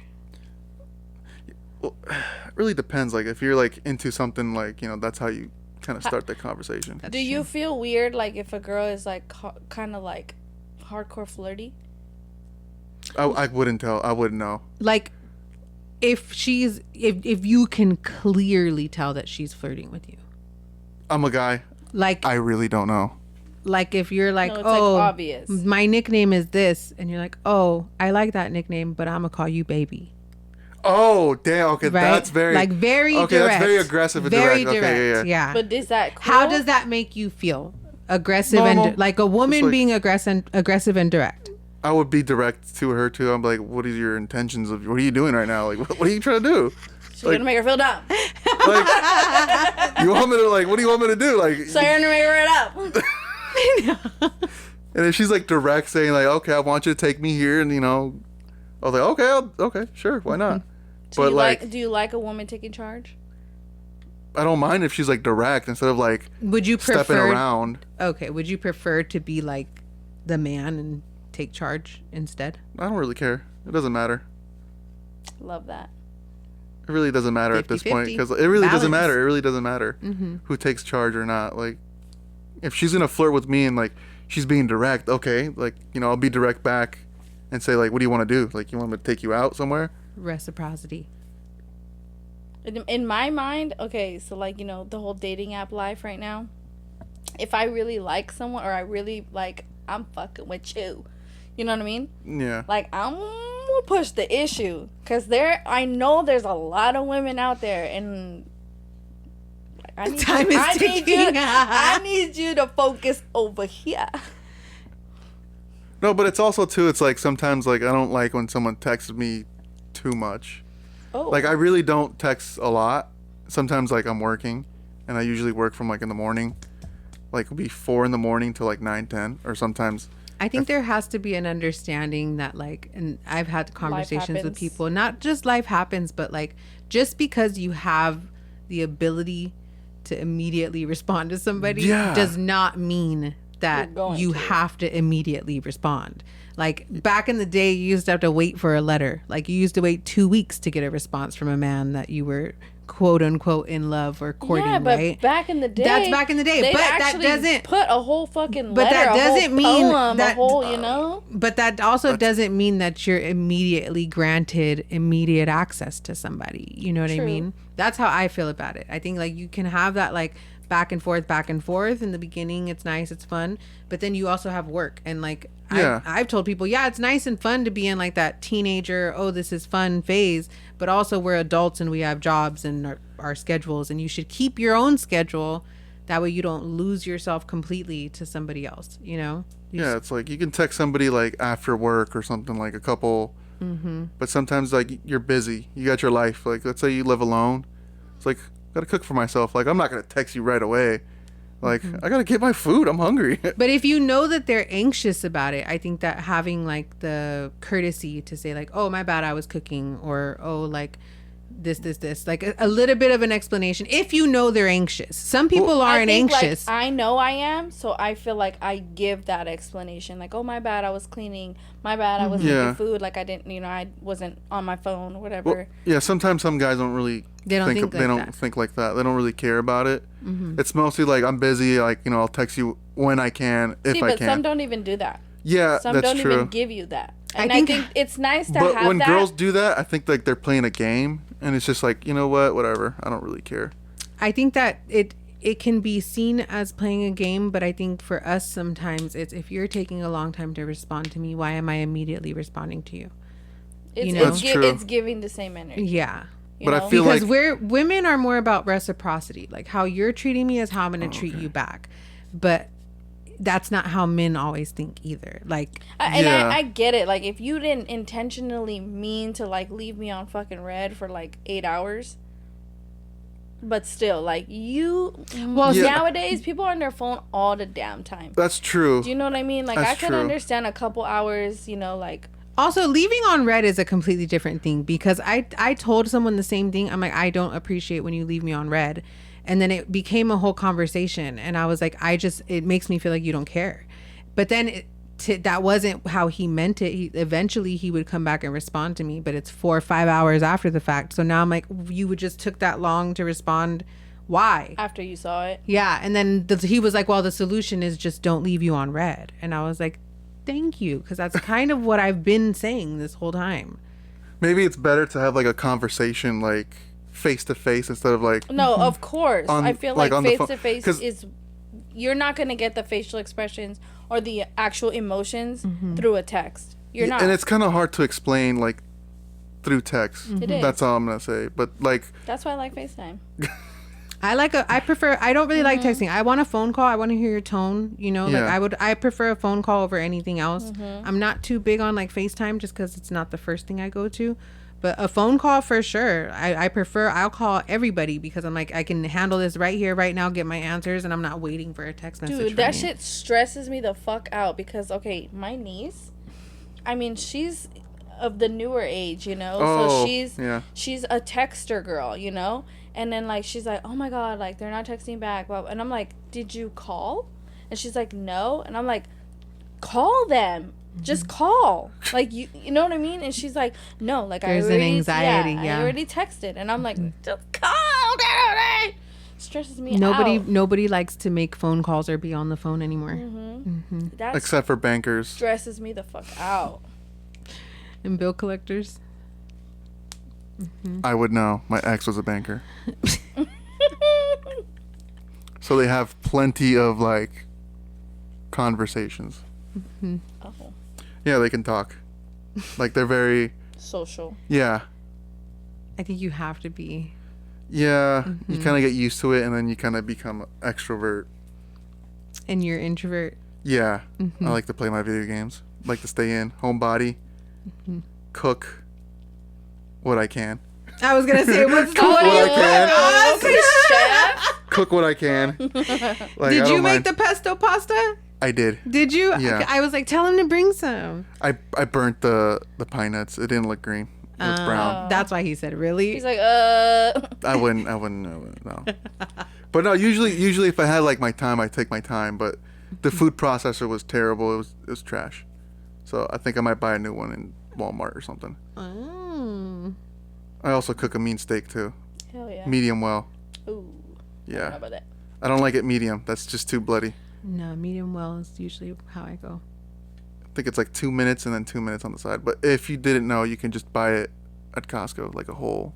Well, it really depends. Like if you're like into something, like that's how you kind of start the conversation. Do you feel weird like if a girl is like kind of like hardcore flirty? I wouldn't tell. I wouldn't know. Like if you can clearly tell that she's flirting with you. I'm a guy. Like I really don't know. like if you're like, No, it's oh, like obvious. my nickname is this, and you're like, oh, I like that nickname, but I'm gonna call you baby. Oh, damn. Okay, right? that's very like very okay. direct. That's very aggressive and very direct. Okay, direct. yeah. But is that cool? How does that make you feel? Aggressive Normal. and like a woman Just like- being aggressive and direct. I would be direct to her too. I'm like, what are your intentions of? What are you doing right now? Like, what are you trying to do? She's gonna make her feel dumb. Like, you want me to like? What do you want me to do? Like, So you're gonna make her it up. and if she's like direct, saying like, okay, I want you to take me here, and I was like, okay, okay, sure, why not? But Do you like a woman taking charge? I don't mind if she's like direct instead of like Would you prefer stepping around. Okay, would you prefer to be like the man and take charge instead? I don't really care. It doesn't matter. Love that. It really doesn't matter at this point 50-50. because it really doesn't Balance. matter. It really doesn't matter who takes charge or not. Like, if she's gonna flirt with me and like she's being direct, okay, like I'll be direct back and say like, what do you want to do? Like, you want me to take you out somewhere? Reciprocity. In my mind, okay, so like the whole dating app life right now. If I really like someone or I really like, I'm fucking with you. You know what I mean? Yeah. Like, I'm gonna push the issue because I know there's a lot of women out there, and I need Time you, is I need ticking. you. I need you to focus over here. No, but it's also too. It's like sometimes like I don't like when someone texts me too much. Oh, Like I really don't text a lot. Sometimes like I'm working, and I usually work from like in the morning, like it'll be 4 a.m. to like 9-10, or sometimes. I think there has to be an understanding that like, and I've had conversations with happens. people, not just life happens, but like just because you have the ability to immediately respond to somebody Yeah. does not mean that You're going you to. have to immediately respond. Like back in the day, you used to have to wait for a letter. Like you used to wait 2 weeks to get a response from a man that you were quote unquote in love or courting, yeah, but right? back in the day, That's back in the day, they'd but that actually doesn't- put a whole fucking but letter, that doesn't a whole mean poem, that- a whole, But that also doesn't mean that you're immediately granted immediate access to somebody. You know what I True. mean? That's how I feel about it. I think like you can have that like back and forth in the beginning. It's nice, it's fun, but then you also have work, and like Yeah. I've told people, yeah, it's nice and fun to be in like that teenager, oh, this is fun phase, but also we're adults and we have jobs and our schedules, and you should keep your own schedule. That way you don't lose yourself completely to somebody else, Yeah, it's like you can text somebody like after work or something, like a couple. But sometimes like you're busy. You got your life. Like let's say you live alone. It's like gotta cook for myself. Like I'm not gonna text you right away. Like I gotta get my food. I'm hungry. But if you know that they're anxious about it, I think that having like the courtesy to say like, oh, my bad, I was cooking, or oh, like this, like a little bit of an explanation. If you know they're anxious, some people I aren't think, anxious. Like, I know I am, so I feel like I give that explanation. Like, oh, my bad, I was cleaning. My bad, I was Yeah. making food. Like, I didn't, I wasn't on my phone or whatever. Well, yeah, sometimes some guys don't really They don't think they like don't that. think like that. They don't really care about it. It's mostly like I'm busy. Like I'll text you when I can if See, I but can. some don't even do that. Yeah, Some that's don't true. even give you that. And I think- think it's nice to But have when that. girls do that, I think like they're playing a game, and it's just like, you know what, whatever. I don't really care. I think that it can be seen as playing a game, but I think for us sometimes it's, if you're taking a long time to respond to me, why am I immediately responding to you? it's, you know? That's true. it's giving the same energy. Yeah. you But I know? feel Because like women are more about reciprocity. Like how you're treating me is how I'm going to treat you back. But that's not how men always think either. Like, Yeah. I get it. Like, if you didn't intentionally mean to, like, leave me on fucking red for, like, 8 hours. But still, like, Well, Yeah. nowadays, people are on their phone all the damn time. that's true. Do you know what I mean? Like, That's I could true. understand a couple hours, like... also leaving on red is a completely different thing, because I told someone the same thing. I'm like, I don't appreciate when you leave me on red. And then it became a whole conversation, and I was like, it makes me feel like you don't care. But then that wasn't how he meant it. Eventually he would come back and respond to me, but it's 4 or 5 hours after the fact. So now I'm like, you would just took that long to respond. Why? After you saw it. Yeah. And then he was like, well, the solution is just don't leave you on red. And I was like, thank you. Because that's kind of what I've been saying this whole time. Maybe it's better to have like a conversation like face to face instead of like No, of course. On- I feel like like on the face phone- to face 'cause- is... You're not going to get the facial expressions or the actual emotions through a text. You're not. And it's kind of hard to explain like through text. It is. That's all I'm gonna say. But like, That's why I like FaceTime. I prefer, I don't really like texting. I want a phone call. I want to hear your tone, you know, Yeah. like I prefer a phone call over anything else. I'm not too big on like FaceTime just because it's not the first thing I go to, but a phone call for sure. I'll call everybody because I'm like, I can handle this right here, right now, get my answers, and I'm not waiting for a text message. Dude, from that you. shit stresses me the fuck out because, okay, my niece, I mean, she's of the newer age, you know? So she's a texter girl, you know? And then, like, she's like, oh, my God, like, they're not texting back. And I'm like, did you call? And she's like, no. And I'm like, call them. Just call. Like, you know what I mean? And she's like, no. Like, There's I already, an anxiety, I already texted. And I'm like, just call. Stresses me out. Nobody likes to make phone calls or be on the phone anymore. That except for bankers. stresses me the fuck out. And bill collectors. I would know. My ex was a banker. So they have plenty of like conversations. Oh, Yeah, they can talk. Like they're very social. yeah. I think you have to be. Yeah, you kind of get used to it and then you kind of become extrovert. And you're introvert. Yeah. I like to play my video games. Like to stay in, homebody, cook what I can. I was gonna say, what's the Cook one what you I Okay, chef. Cook what I can. Like, Did I you don't make mind. the pesto pasta? I did. Did you? Yeah. I was like, tell him to bring some. I burnt the pine nuts. It didn't look green. It was brown. That's why he said, really? He's like, I wouldn't no. But no, usually if I had like my time, I take my time, but the food processor was terrible. It was trash. So I think I might buy a new one in Walmart or something. Oh. I also cook a mean steak too. hell yeah. Medium well. Ooh. I don't know Yeah. about that. I don't like it medium. That's just too bloody. No, medium well is usually how I go. I think it's like 2 minutes and then 2 minutes on the side. But if you didn't know, you can just buy it at Costco, like a whole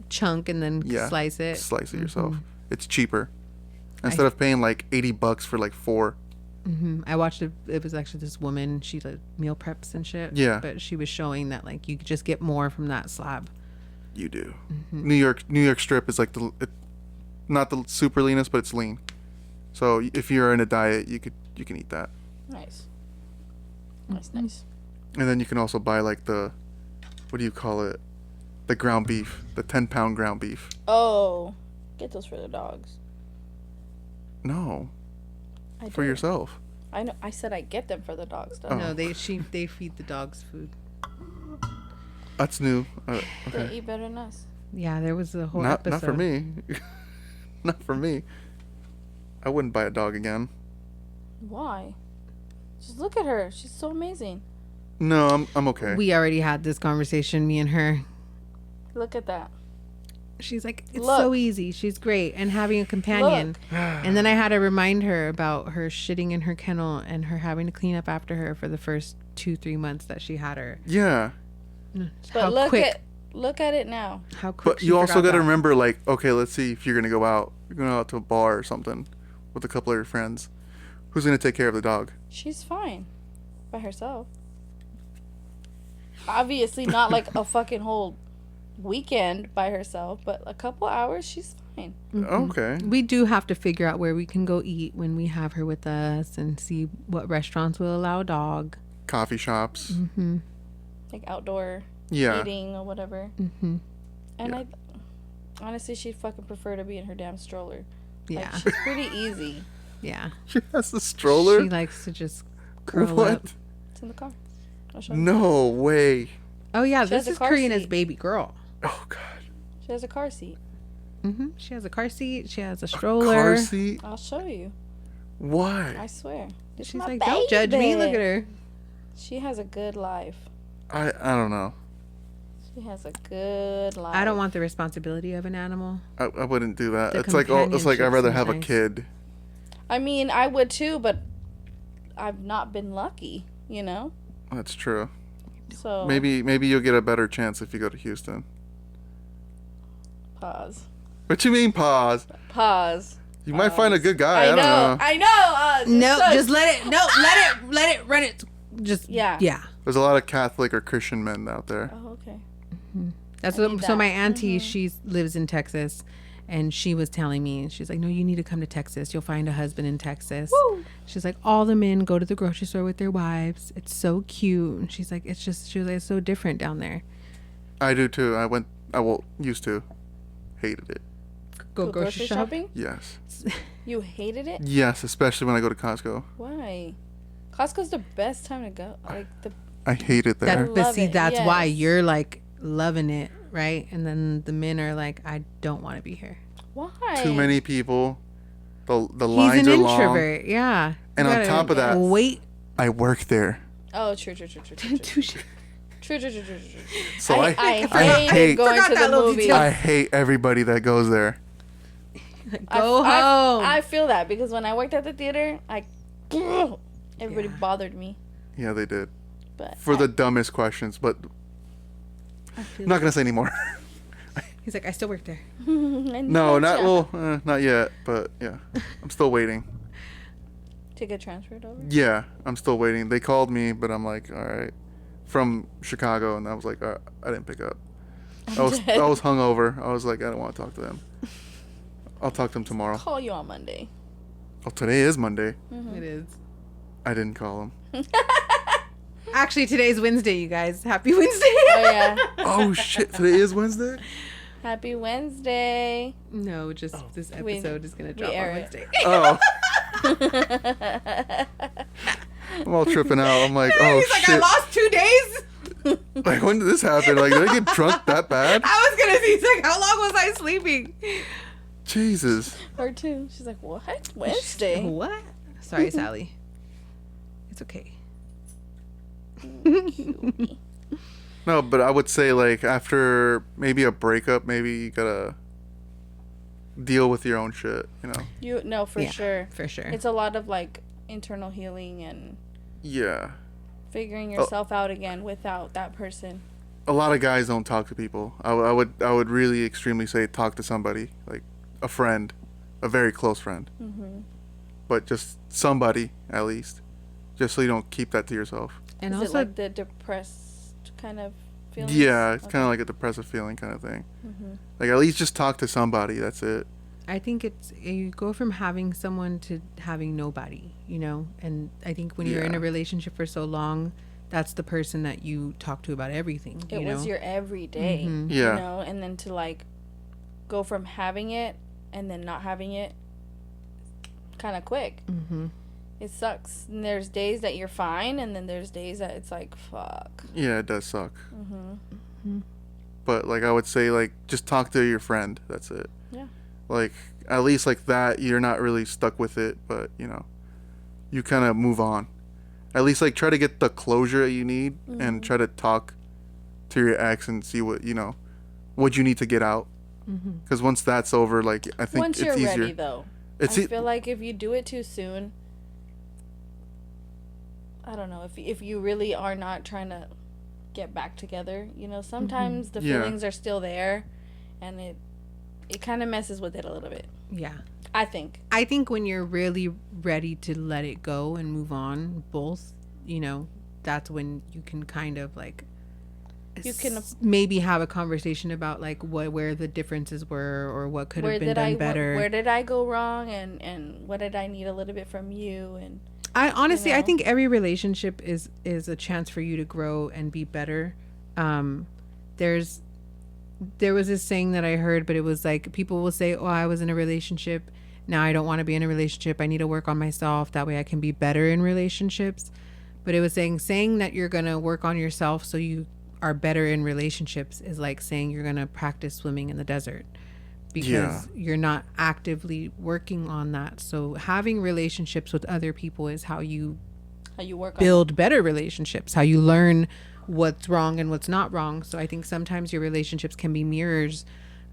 Chunk and then slice it. Slice it yourself. It's cheaper. Instead of paying like $80 for like 4. I watched it was actually this woman, she like meal preps and shit. Yeah. But she was showing that like you could just get more from that slab. You do. New York strip is like not the super leanest, but it's lean. So if you're in a diet, you can eat that. Nice. Nice. And then you can also buy like the, what do you call it? The ground beef, the 10-pound ground beef. Oh, get those for the dogs. No, I for do. yourself. I know. I said I get them for the dogs, though. Oh. No, they feed the dogs food. That's new. They Okay. eat better than us. Yeah, there was a whole Not episode. for me. Not for me. I wouldn't buy a dog again. Why? Just look at her. She's so amazing. No, I'm okay. We already had this conversation, me and her. Look at that. She's like, it's Look. so easy. She's great. And having a companion. And then I had to remind her about her shitting in her kennel and her having to clean up after her for the first 2-3 months that she had her. Yeah. But look at it now. How quick But she you also forgot got to that. remember, like, okay, let's see if you're going to go out. You're going out to a bar or something with a couple of your friends. Who's going to take care of the dog? She's fine by herself. Obviously not like a fucking whole weekend by herself, but a couple hours she's fine. Okay. We do have to figure out where we can go eat when we have her with us and see what restaurants will allow a dog. Coffee shops. Like outdoor Yeah. eating or whatever. And I honestly, she'd fucking prefer to be in her damn stroller. Yeah. Like, she's pretty easy. Yeah. She has the stroller? She likes to just curl What? up. It's in the car. I'll show you. No way. Oh, yeah. She has This a is car Karina's seat. baby girl. Oh, God. She has a car seat. She has a car seat. She has a stroller. Car seat? I'll show you. Why? I swear. It's She's my like, don't judge me. Look at her. She has a good life. I don't know. She has a good life. I don't want the responsibility of an animal. I wouldn't do that. The It's like I'd rather have a companionship's kid. I mean, I would too, but I've not been lucky, you know? That's true. So Maybe you'll get a better chance if you go to Houston. pause. What you mean pause? Pause. You might find a good guy. I don't know. I know. No, just let it. No, let it run it. Just Yeah. yeah. There's a lot of Catholic or Christian men out there. Oh, okay. That's what, so my auntie, she lives in Texas, and she was telling me, she's like, no, you need to come to Texas. You'll find a husband in Texas. Woo! She's like, all the men go to the grocery store with their wives. It's so cute. And she's like, she was like, it's so different down there. I do too. Used to. Hated it. Go grocery shopping? Yes. You hated it? Yes, especially when I go to Costco. Why? Costco's the best time to go. I hate it there. But see, that's why you're like loving it, right? And then the men are like, I don't want to be here. Why? Too many people. The lines are long. He's an introvert, yeah. And on top of that, wait. I work there. Oh, true. True. So I hate going to the movies. I hate everybody that goes there. Go home. I feel that because when I worked at the theater, everybody bothered me. Yeah, they did. But for the dumbest questions, but I'm not gonna say anymore. He's like, I still work there. No, not yet, but yeah, I'm still waiting. To get transferred over? Yeah, I'm still waiting. They called me, but I'm like, all right, from Chicago, and I was like, I didn't pick up. I was hungover. I was like, I don't want to talk to them. I'll talk to them tomorrow. I'll call you on Monday. Oh, today is Monday. Mm-hmm. It is. I didn't call them. Actually, today's Wednesday, you guys. Happy Wednesday. Oh, yeah. Oh, shit. Today is Wednesday? Happy Wednesday. No, just this episode is going to drop on Wednesday. Oh. I'm all tripping out. I'm like, oh, He's like, shit. I lost 2 days? Like, when did this happen? Like, did I get drunk that bad? I was going to say, he's like, how long was I sleeping? Jesus. Her too. She's like, what? Wednesday? What? Sorry, Sally. It's okay. No, but I would say, like, after maybe a breakup, maybe you gotta deal with your own shit, you know? For sure. For sure. It's a lot of, like, internal healing and yeah, figuring yourself out again without that person. A lot of guys don't talk to people. I would really extremely say talk to somebody, like a friend, a very close friend. Mm-hmm. But just somebody, at least. Just so you don't keep that to yourself. And is also, it like the depressed kind of feeling? Yeah, it's kind of like a depressive feeling kind of thing. Mm-hmm. Like, at least just talk to somebody. That's it. I think you go from having someone to having nobody, And I think when you're in a relationship for so long, that's the person that you talk to about everything. It was your everyday, yeah. And then to, like, go from having it and then not having it kind of quick. Mm-hmm. It sucks. And there's days that you're fine, and then there's days that it's like, fuck. Yeah, it does suck. Mm-hmm. Mm-hmm. But, like, I would say, like, just talk to your friend. That's it. Yeah. Like, at least like that, you're not really stuck with it, but, you kind of move on. At least, like, try to get the closure you need and try to talk to your ex and see what, what you need to get out. Because once that's over, like, I think once it's easier. Once you're ready, though. I feel like if you do it too soon, I don't know, if you really are not trying to get back together, sometimes the feelings are still there, and it kind of messes with it a little bit. Yeah. I think when you're really ready to let it go and move on, both, that's when you can kind of, like, you can maybe have a conversation about, like, where the differences were or what could have been done better. Where did I go wrong, and what did I need a little bit from you? And I honestly, I think every relationship is a chance for you to grow and be better. There was this saying that I heard, but it was like, people will say, oh, I was in a relationship. Now I don't want to be in a relationship. I need to work on myself. That way I can be better in relationships. But it was saying that you're going to work on yourself so you are better in relationships is like saying you're going to practice swimming in the desert, because you're not actively working on that. So having relationships with other people is how you work build better relationships, how you learn what's wrong and what's not wrong. So I think sometimes your relationships can be mirrors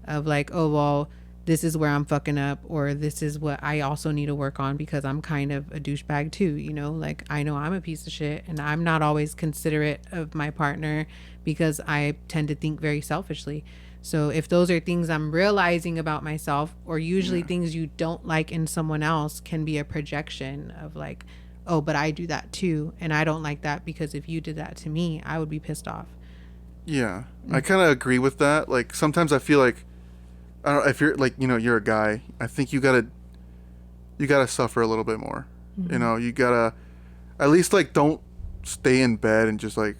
of, like, oh, well, this is where I'm fucking up, or this is what I also need to work on because I'm kind of a douchebag too, like, I know I'm a piece of shit and I'm not always considerate of my partner because I tend to think very selfishly. So if those are things I'm realizing about myself, or usually things you don't like in someone else, can be a projection of, like, oh, but I do that too, and I don't like that because if you did that to me, I would be pissed off. Yeah, I kind of agree with that. Like sometimes I feel like, I don't know, if you're like, you know, you're a guy, I think you gotta suffer a little bit more. You know, you gotta at least like don't stay in bed and just like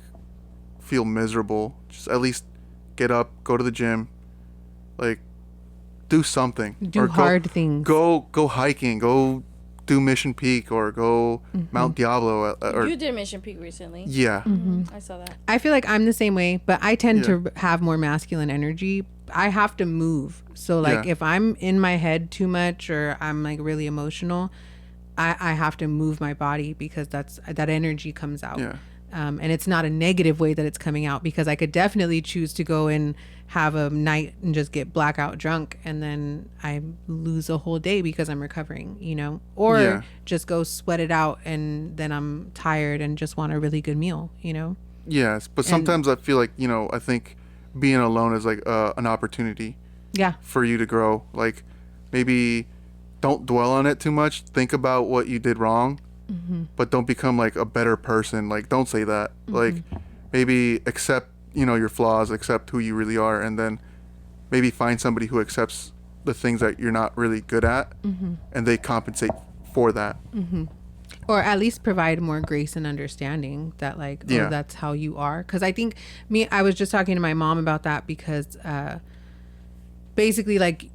feel miserable. Just at least get up, go to the gym, like do something. Do or hard things. Go hiking. Go do Mission Peak or go Mount Diablo. Or You did Mission Peak recently. yeah. I saw that. I feel like I'm the same way, but I tend to have more masculine energy. I have to move. So like if I'm in my head too much or I'm like really emotional, I have to move my body because that energy comes out. Yeah. And it's not a negative way that it's coming out, because I could definitely choose to go and have a night and just get blackout drunk and then I lose a whole day because I'm recovering, you know, or just go sweat it out and then I'm tired and just want a really good meal, you know? Yes. But sometimes I feel like, you know, I think being alone is like an opportunity for you to grow. Like maybe don't dwell on it too much. Think about what you did wrong, but don't become like a better person. Like don't say that. Like maybe accept, you know, your flaws, accept who you really are, and then maybe find somebody who accepts the things that you're not really good at, and they compensate for that. Or at least provide more grace and understanding that like, oh, that's how you are. Because I think I was just talking to my mom about that because basically like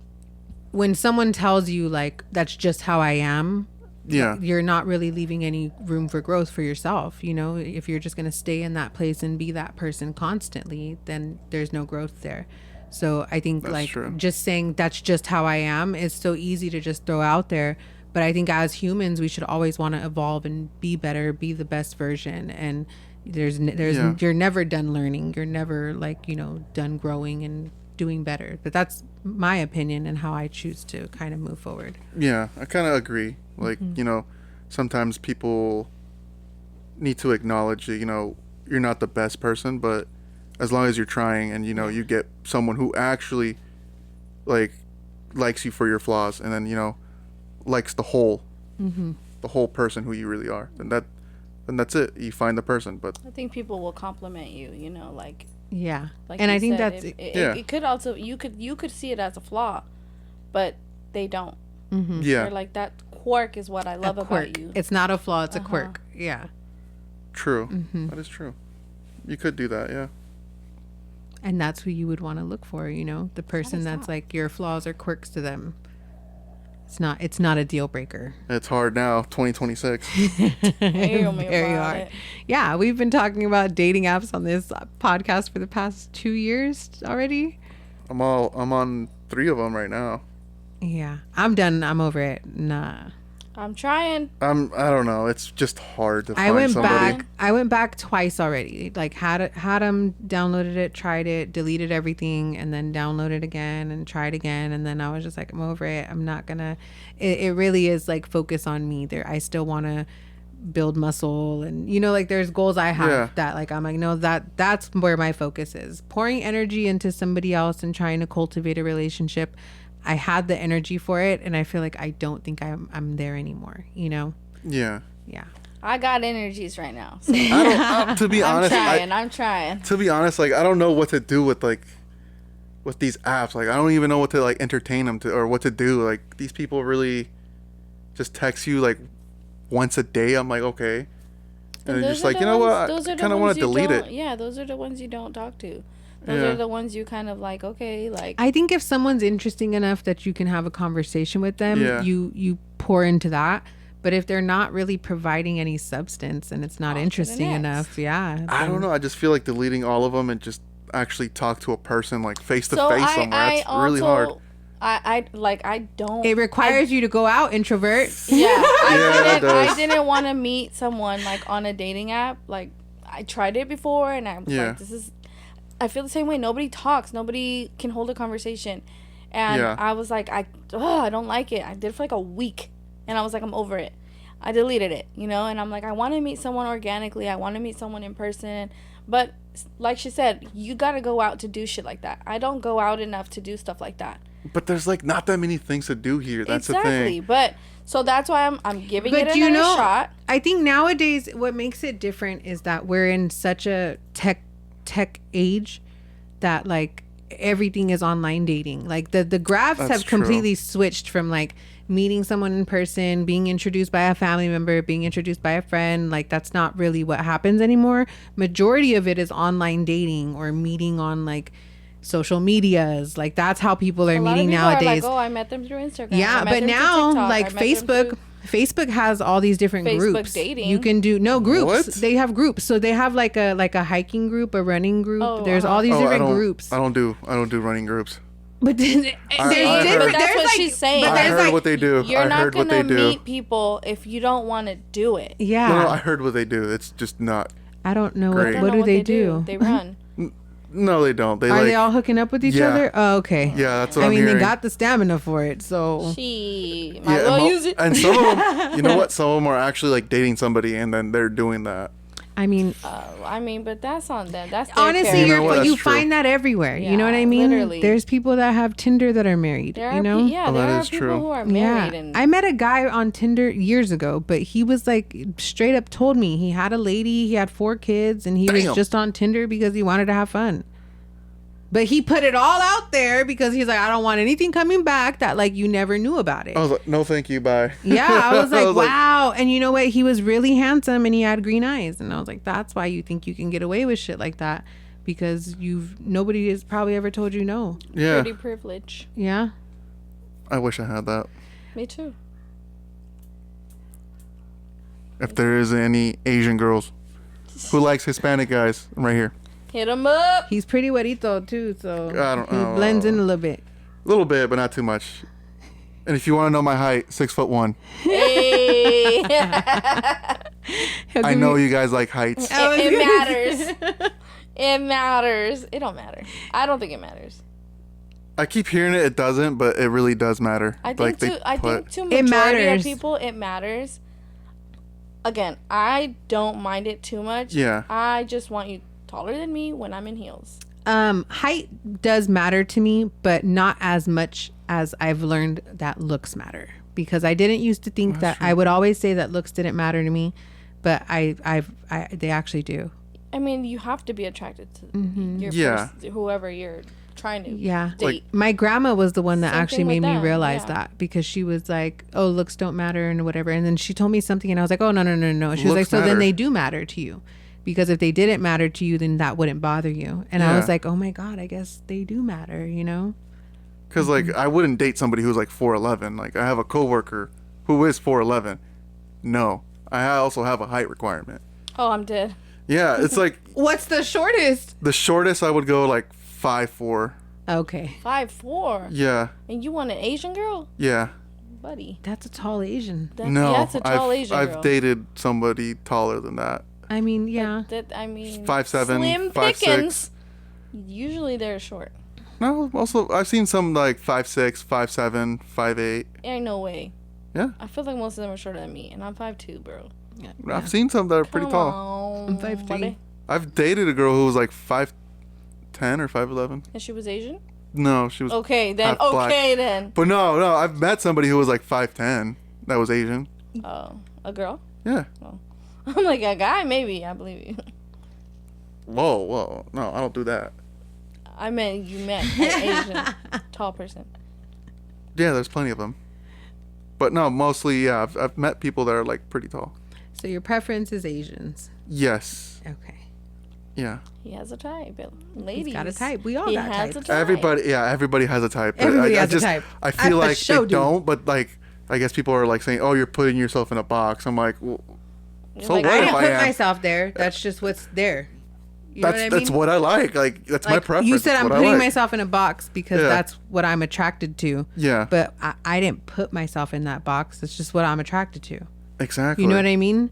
when someone tells you like that's just how I am, you're not really leaving any room for growth for yourself. You know, if you're just going to stay in that place and be that person constantly, then there's no growth there. So I think that's like true. Just saying that's just how I am is so easy to just throw out there. But I think as humans, we should always want to evolve and be better, be the best version. And you're never done learning. You're never like, you know, done growing and doing better. But that's my opinion and how I choose to kind of move forward. Yeah, I kind of agree. Like, you know, sometimes people need to acknowledge that, you know, you're not the best person, but as long as you're trying and, you know, you get someone who actually like likes you for your flaws and then, you know, likes the whole person who you really are, then that's it. You find the person. But I think people will compliment you, you know, like like, and I think said, that's it could also you could see it as a flaw, but they don't. They're like, that quirk is what I love about you. It's not a flaw, it's a quirk. True. That is true. You could do that. And that's who you would want to look for, you know, the person that's like your flaws or quirks to them. It's not a deal breaker. It's hard now, 2026. Very hard. Yeah, we've been talking about dating apps on this podcast for the past 2 years already. I'm on 3 of them right now. Yeah, I'm done. I'm over it. Nah. I'm trying. I don't know. It's just hard to find somebody. I went back twice already. Like had them, downloaded it, tried it, deleted everything, and then downloaded again and tried again. And then I was just like, I'm over it. I'm not gonna. It really is like focus on me. There, I still want to build muscle, and you know, like there's goals I have that like I'm like, no, that's where my focus is. Pouring energy into somebody else and trying to cultivate a relationship. I had the energy for it, and I feel like I don't think I'm there anymore, you know? Yeah. I got energies right now. So. To be honest, I'm trying. To be honest, like I don't know what to do with these apps. Like I don't even know what to like entertain them to or what to do. Like these people really just text you like once a day. I'm like, okay. And they're just like, you know what? I kind of want to delete it. Yeah, those are the ones you don't talk to. Those are the ones you kind of like, okay, like. I think if someone's interesting enough that you can have a conversation with them, you pour into that. But if they're not really providing any substance and it's not interesting enough, I don't know. I just feel like deleting all of them and just actually talk to a person like face to face somewhere. That's really hard. I don't. It requires you to go out, introvert. Yeah, I didn't want to meet someone like on a dating app. Like I tried it before, and I was like, this is. I feel the same way. Nobody talks. Nobody can hold a conversation. And I was like, I don't like it. I did it for like a week. And I was like, I'm over it. I deleted it, you know? And I'm like, I want to meet someone organically. I want to meet someone in person. But like she said, you got to go out to do shit like that. I don't go out enough to do stuff like that. But there's like not that many things to do here. That's the thing. But So that's why I'm giving But it another shot. I think nowadays what makes it different is that we're in such a tech age that like everything is online dating. Like the graphs That's have true. completely switched from like meeting someone in person, being introduced by a family member, being introduced by a friend. Like that's not really what happens anymore. Majority of it is online dating or meeting on like social medias. Like that's how people are meeting nowadays. Are like, oh, I met them through Instagram. Yeah, but now like Facebook has all these different groups. Dating. You can do groups. What? They have groups. So they have like a hiking group, a running group. There's all these different groups. I don't do running groups. But then, but that's what she's saying. I heard what they do. You're not gonna meet people if you don't want to do it. Yeah. No, I heard what they do. It's just not. I don't know great. what do they do. They run. No, they don't. Are they all hooking up with each other? Oh, okay. Yeah, that's what I'm hearing. They got the stamina for it, so. She might well use it. And some of them, you know what? Some of them are actually like dating somebody, and then they're doing that. I mean, but that's on them. That's their honestly, character. you find that everywhere. Yeah, you know what I mean? Literally. There's people that have Tinder that are married. There you are know? there are people who are married. And I met a guy on Tinder years ago, but he was like straight up told me he had a lady, he had 4 kids, and he was just on Tinder because he wanted to have fun. But he put it all out there because he's like, I don't want anything coming back that like you never knew about it. I was like, no, thank you, bye. Yeah, I was like, wow. And you know what? He was really handsome and he had green eyes. And I was like, that's why you think you can get away with shit like that, because nobody has probably ever told you no. Yeah. Pretty privilege. Yeah. I wish I had that. Me too. If there is any Asian girls who likes Hispanic guys, I'm right here. Hit him up. He's pretty güerito too, so I he blends in a little bit. A little bit, but not too much. And if you want to know my height, 6'1". Hey. I know you guys like heights. It matters. It matters. It don't matter. I don't think it matters. I keep hearing it doesn't, but it really does matter. I think to majority of people it matters. Again, I don't mind it too much. Yeah. I just want you taller than me when I'm in heels. Height does matter to me, but not as much as I've learned that looks matter. Because I didn't used to think that. I would always say that looks didn't matter to me, but they actually do. I mean, you have to be attracted to your first, whoever you're trying to date. Like my grandma was the one that Same actually thing made with me them, realize that, because she was like, oh, looks don't matter and whatever. And then she told me something and I was like, oh, no. She was like, so then they do matter to you. Because if they didn't matter to you, then that wouldn't bother you. And I was like, oh my God, I guess they do matter, you know? Because, like, I wouldn't date somebody who's, like, 4'11". Like, I have a coworker who is 4'11". No. I also have a height requirement. Oh, I'm dead. Yeah, it's like... What's the shortest? The shortest I would go, like, 5'4". Okay. 5'4"? Yeah. And you want an Asian girl? Yeah. Buddy. That's a tall Asian. That's a tall Asian girl. I've dated somebody taller than that. I mean, yeah. 5'7", slim 5'6". pickings. Usually they're short. No, also I've seen some like 5'6", 5'7", 5'8". Ain't no way. Yeah. I feel like most of them are shorter than me, and I'm 5'2", bro. Yeah. I've seen some that are pretty tall. I'm 5'3". I've dated a girl who was like 5'10" or 5'11". And she was Asian? No, she was okay then. But no, I've met somebody who was like 5'10" that was Asian. Oh, a girl? Yeah. Oh. I'm like, a guy, maybe. I believe you. Whoa. No, I don't do that. I meant you met an Asian tall person. Yeah, there's plenty of them. But no, mostly, yeah, I've met people that are like pretty tall. So your preference is Asians? Yes. Okay. Yeah. He has a type. Ladies. He's got a type. We all got types. Everybody has a type. Everybody has a type. I feel like they don't, but like, I guess people are like saying, oh, you're putting yourself in a box. I'm like, well, so like, what I if didn't I put am? myself there. That's just what's there. You know what I mean? That's what I like. Like, that's my preference. You said that's I'm what I putting like. myself in a box because that's what I'm attracted to. Yeah. But I didn't put myself in that box. It's just what I'm attracted to. Exactly. You know what I mean?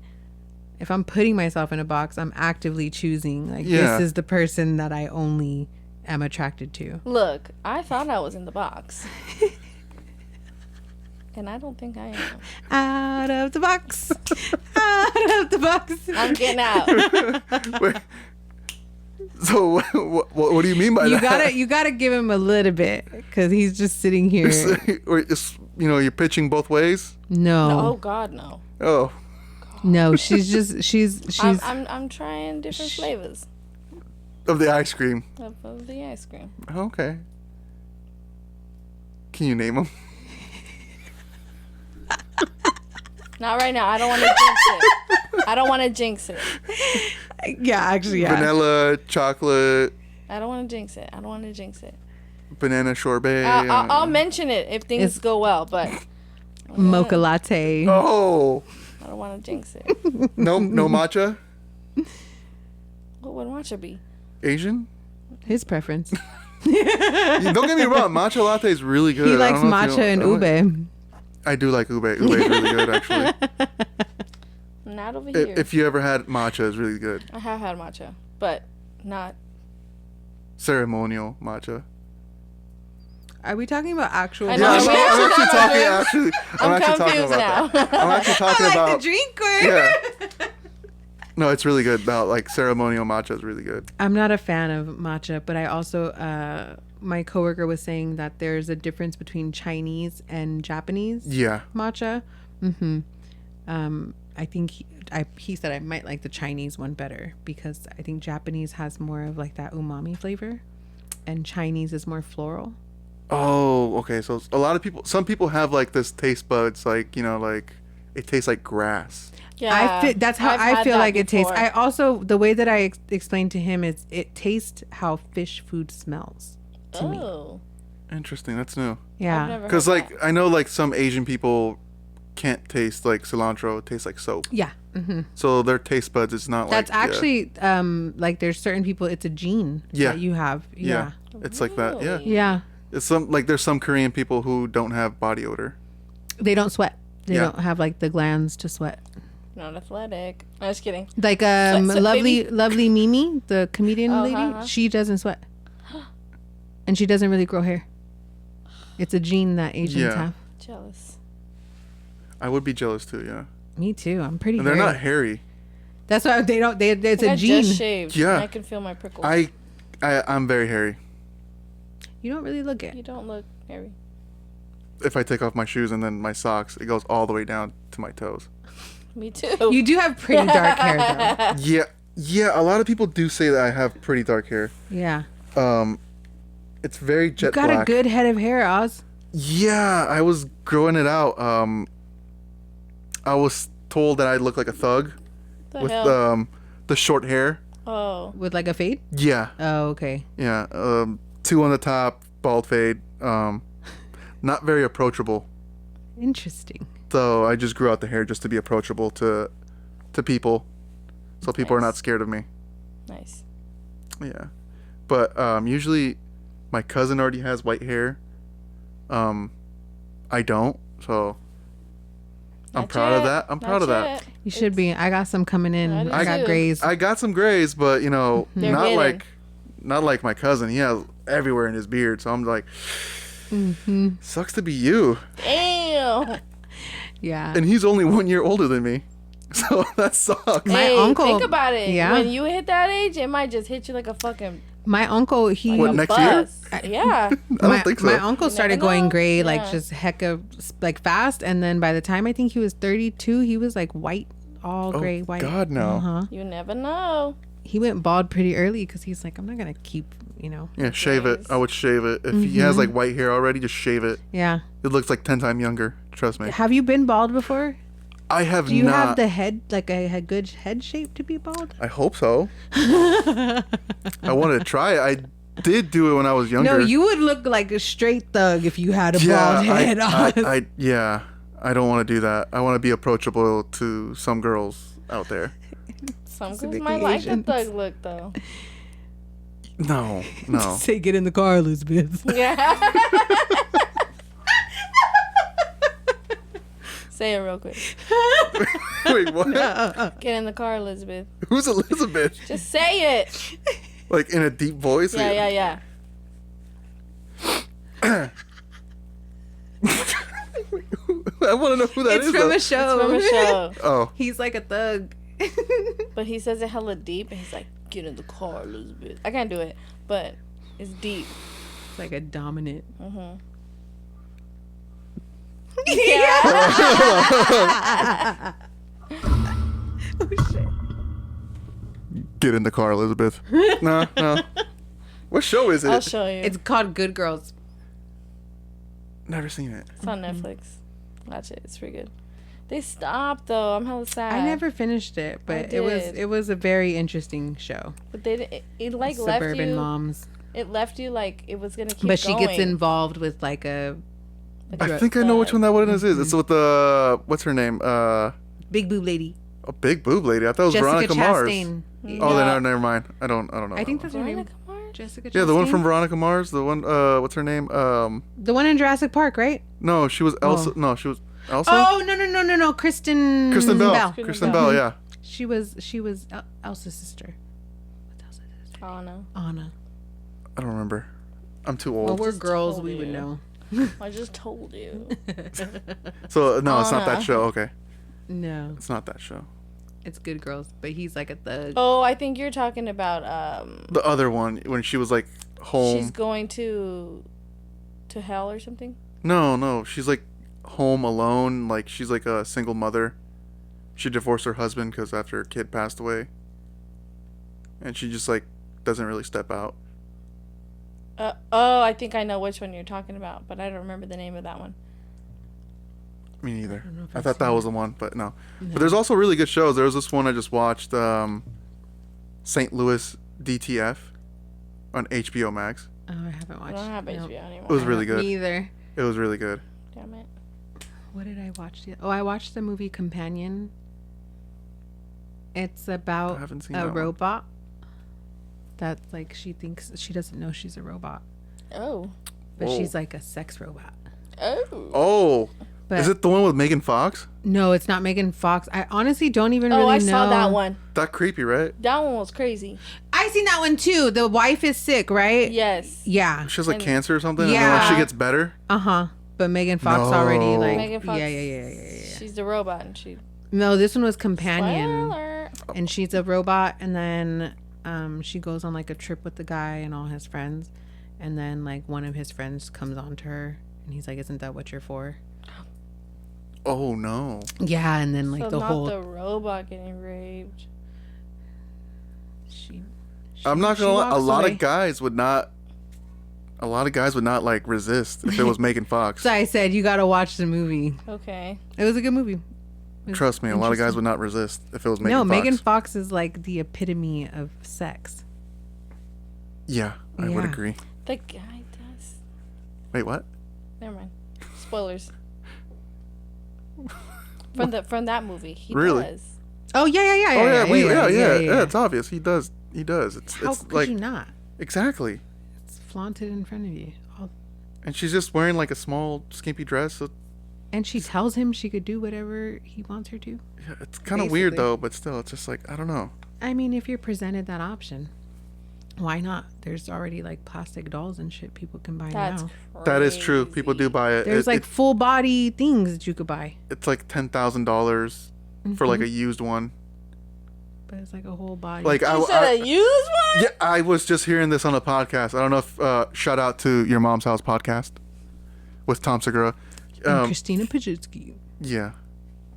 If I'm putting myself in a box, I'm actively choosing. Like, this is the person that I only am attracted to. Look, I thought I was in the box. And I don't think I am. Out of the box. Out of the box. I'm getting out. Wait. So what do you mean by that? You gotta give him a little bit because he's just sitting here. Or it's, you're pitching both ways. Oh God, no. Oh. No, she's. I'm trying different flavors Of the ice cream. of the ice cream. Okay. Can you name them? Not right now. I don't want to jinx it. I don't want to jinx it. Yeah, actually, yeah. Vanilla, chocolate. I don't want to jinx it. I don't want to jinx it. Banana sorbet. I'll mention it if things go well, but Mocha latte. Oh. I don't want to jinx it. No matcha? What would matcha be? Asian? His preference. Don't get me wrong, matcha latte is really good. He likes matcha and ube. I do like ube. Ube is really good, actually. Not over here. If you ever had matcha, it's really good. I have had matcha, but not Ceremonial matcha. Are we talking about actual? I Yeah, know, I'm actually talking. I'm actually talking confused about now. that. I'm actually talking about the drink or? Yeah. No, it's really good. Now, like ceremonial matcha is really good. I'm not a fan of matcha, but I also my coworker was saying that there's a difference between Chinese and Japanese Yeah. matcha. I think he said I might like the Chinese one better because I think Japanese has more of like that umami flavor, and Chinese is more floral. Oh, okay. So a lot of people, some people have like this taste buds, like like it tastes like grass. Yeah, that's how I've I had feel that like it tastes. before. I also the way that I explained to him is it tastes how fish food smells to me. Oh, Interesting. That's new. I've Yeah, never Because heard like that. I know like some Asian people can't taste like cilantro. It tastes like soap. yeah. So their taste buds is not That's like. actually like there's certain people. It's a gene Yeah. that you have. Yeah. It's like that. Yeah. Really? Yeah. It's there's some Korean people who don't have body odor. They don't sweat. They Yeah. don't have like the glands to sweat. Not athletic. I'm just kidding. Like Sweat, lovely Mimi, the comedian Oh, lady, she doesn't sweat. And she doesn't really grow hair. It's a gene that Asians Yeah. have. Jealous. I would be jealous too. Yeah. Me too. I'm pretty And they're hairy. not hairy. That's why they don't it's I a gene. just shaved. Yeah. And I can feel my prickles. I'm very hairy. You don't really look You it. don't look hairy. If I take off my shoes and then my socks, it goes all the way down to my toes. Me too. You do have pretty dark hair though. Yeah. Yeah. A lot of people do say that I have pretty dark hair. Yeah. It's very jet You got black. a good head of hair, Oz. Yeah, I was growing it out. I was told that I look like a thug the with hell? the short hair. Oh. With like a fade? Yeah, Oh, okay. yeah. 2 on the top, bald fade. Not very approachable. Interesting. So I just grew out the hair just to be approachable to people, so people are Nice. not scared of me. Nice. Yeah, but usually my cousin already has white hair. I don't, so I'm Not proud of yet. that. I'm proud of Not that. yet. You should be. I got some coming in. I do I got too. grays. I got some grays, but They're not hidden. not like my cousin. He has everywhere in his beard, so I'm like, sucks to be you. Damn. Yeah. And he's only 1 year older than me, so that sucks. My Hey, uncle- think about it. yeah. When you hit that age, it might just hit you like a fucking My uncle, he What, a next year? bus. Yeah. I don't think so. My uncle You started never going know. gray like Yeah. just hecka like fast, and then by the time I think he was 32, he was like white, all Oh, gray white. God, no. Uh-huh. You never know. He went bald pretty early because he's like, I'm not gonna keep, Yeah, shave it. Grays. I would shave it. If he has like white hair already, just shave it. Yeah. It looks like 10 times younger. Trust me. Have you been bald before? I have Do you not. have the head like a good head shape to be bald? I hope so. I wanted to try it. I did do it when I was younger. No, you would look like a straight thug if you had a bald head. Yeah, I don't want to do that. I want to be approachable to some girls out there. Some girls Specifically might like the Asians. thug look though. No. Say, get in the car, Elizabeth. Yeah. Say it real quick. Wait, what? Get in the car, Elizabeth. Who's Elizabeth? Just say it. Like in a deep voice? Yeah. I want to know who that It's is. from though. a show. From a show. Oh, He's like a thug. But he says it hella deep and he's like, Get in the car, Elizabeth. I can't do it, but it's deep. It's like a dominant. Yeah. Oh shit. Get in the car, Elizabeth. No. What show is it? I'll show you. It's called Good Girls. Never seen it. It's on Netflix. Watch it. It's pretty good. They stopped though. I'm hella sad. I never finished it, but it was a very interesting show. But it like Suburban left you. moms. It left you like it was gonna keep. But she going. gets involved with like a. I think I know which one that one is. It's with the what's her name? Big boob lady. A big boob lady. I thought it was Jessica Veronica Mars. Chastain. Oh, then never mind. I don't know. I think that's her name. Veronica Mars? Jessica Chastain. Yeah, the one from Veronica Mars. The one. What's her name? The one in Jurassic Park, right? No, she was Elsa. No, she was Elsa. Oh no! Kristen Bell. Kristen Bell. Yeah. She was Elsa's sister. What's Elsa's sister? Anna. I don't remember. I'm too old. Well, we're Just girls. told We would you. know. I just told you. So no, it's not that Anna. show. Okay, No, it's not that show. it's Good Girls. But he's like at the. Oh, I think you're talking about The other one when she was like home. she's going to hell or something. No, she's like home alone. Like she's like a single mother. She divorced her husband because after her kid passed away, and she just like doesn't really step out. I think I know which one you're talking about, but I don't remember the name of that one. Me neither. don't know if I I've thought that seen was the one, but no. But there's also really good shows. There was this one I just watched, St. Louis DTF on HBO Max. Oh, I haven't watched. I don't have Nope. HBO anymore. It was really good. Me either. It was really good. Damn it. What did I watch? Oh, I watched the movie Companion. It's I about haven't seen a that one. robot. That's like she thinks she doesn't know she's a robot, Oh. but Whoa. she's like a sex robot. Oh. Oh, But is it the one with Megan Fox? no, it's not Megan Fox. I honestly don't even Oh, really I know. saw that one. That creepy, right? That one was crazy. I seen that one too. The wife is sick, right? Yes. Yeah. She has like And- cancer or something. And then like Yeah. she gets better. But Megan Fox No. already like. Megan Fox. Yeah. She's the robot, and she. No, this one was Companion. Spoiler. And she's a robot, and then she goes on like a trip with the guy and all his friends, and then like one of his friends comes on to her and he's like, isn't that what you're for? Oh no. Yeah. And then like So the not whole the robot getting raped. she I'm not gonna lie. A walks lot away. of guys would not. A lot of guys would not like resist if it was Megan Fox. So I said you gotta watch the movie. Okay. It was a good movie. It was Trust me, a lot of guys interesting. would not resist if it was Megan No, Fox. Megan Fox is like the epitome of sex. Yeah, I would Yeah. agree. The guy does. Wait, what? Never mind. Spoilers. From that movie, he Really? does. Oh Oh yeah. It's obvious. He does. It's How it's could like you not? exactly. It's flaunted in front of you. And she's just wearing like a small skimpy dress. So, And she tells him she could do whatever he wants her to. yeah, it's kind of weird Basically. though, but still, it's just like I don't know. I mean, if you're presented that option, why not? There's already like plastic dolls and shit people can buy That's now. That is true. People do buy it. There's like full body things that you could buy, it's like $10,000 for like a used one. but it's like a whole body. Like You said a used one? yeah, I was just hearing this on a podcast. I don't know if shout out to Your Mom's House podcast with Tom Segura. and Christina Pajitsky. Yeah,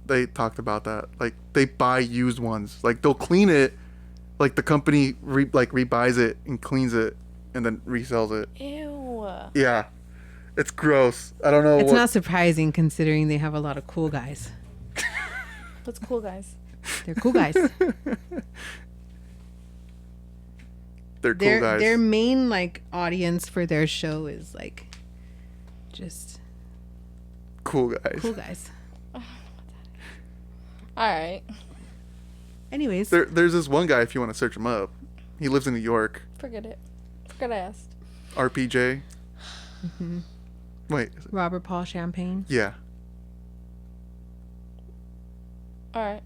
they talked about that. Like they buy used ones. Like they'll clean it. Like the company rebuys it and cleans it and then resells it. Ew. Yeah, it's gross. I don't know. It's what, not surprising considering they have a lot of cool guys. What's cool, guys? They're cool guys. They're cool guys. Their main like audience for their show is like just cool guys. cool guys. All right. Anyways, There's this one guy. If you want to search him up, he lives in New York. Forget it. Forget I asked. RPJ. Wait. Robert Paul Champagne. Yeah. All right.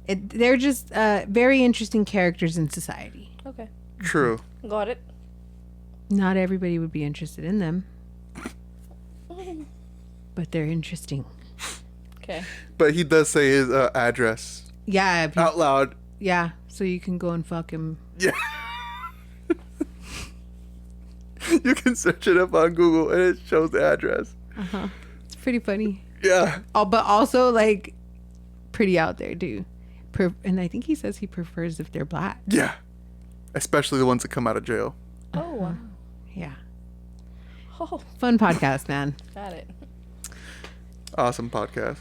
They're just very interesting characters in society. Okay. True. Got it. Not everybody would be interested in them, but they're interesting. Okay. But he does say his address Yeah, out loud. yeah. So you can go and fuck him Yeah. You can search it up on Google and it shows the address. It's pretty funny. Yeah. Oh, but also like pretty out there, dude. And I think he says he prefers if they're black. Yeah. Especially the ones that come out of jail. Oh, wow. Yeah. Oh, Fun podcast, man. got it. Awesome podcast.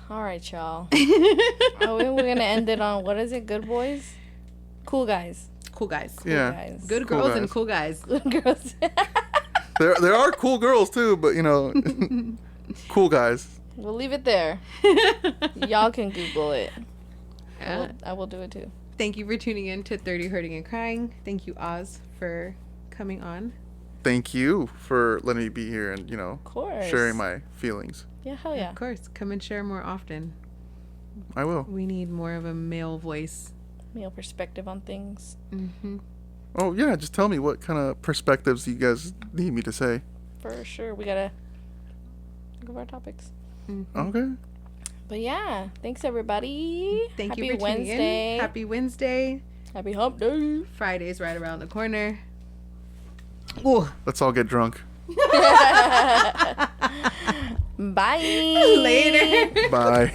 All right, y'all. We're going to end it on, what is it? Good boys? Cool guys. Cool guys. Cool Yeah. guys. Good Cool girls guys. and cool guys. Good girls. There are cool girls too, but you know, cool guys. We'll leave it there. Y'all can Google it. I will do it too. Thank you for tuning in to 30 Hurting and Crying. Thank you, Oz, for coming on. Thank you for letting me be here and, you know, Of course. sharing my feelings. Yeah, hell yeah. Of course. Come and share more often. I will. We need more of a male voice. Male perspective on things. Mm-hmm. Oh, yeah. Just tell me what kind of perspectives you guys need me to say. For sure. We got to think of our topics. Mm-hmm. Okay. But yeah, thanks everybody. Thank Happy you for tuning Wednesday. in. Happy Wednesday. Happy hump day. Friday's right around the corner. Ooh. Let's all get drunk. Bye. Later. Bye.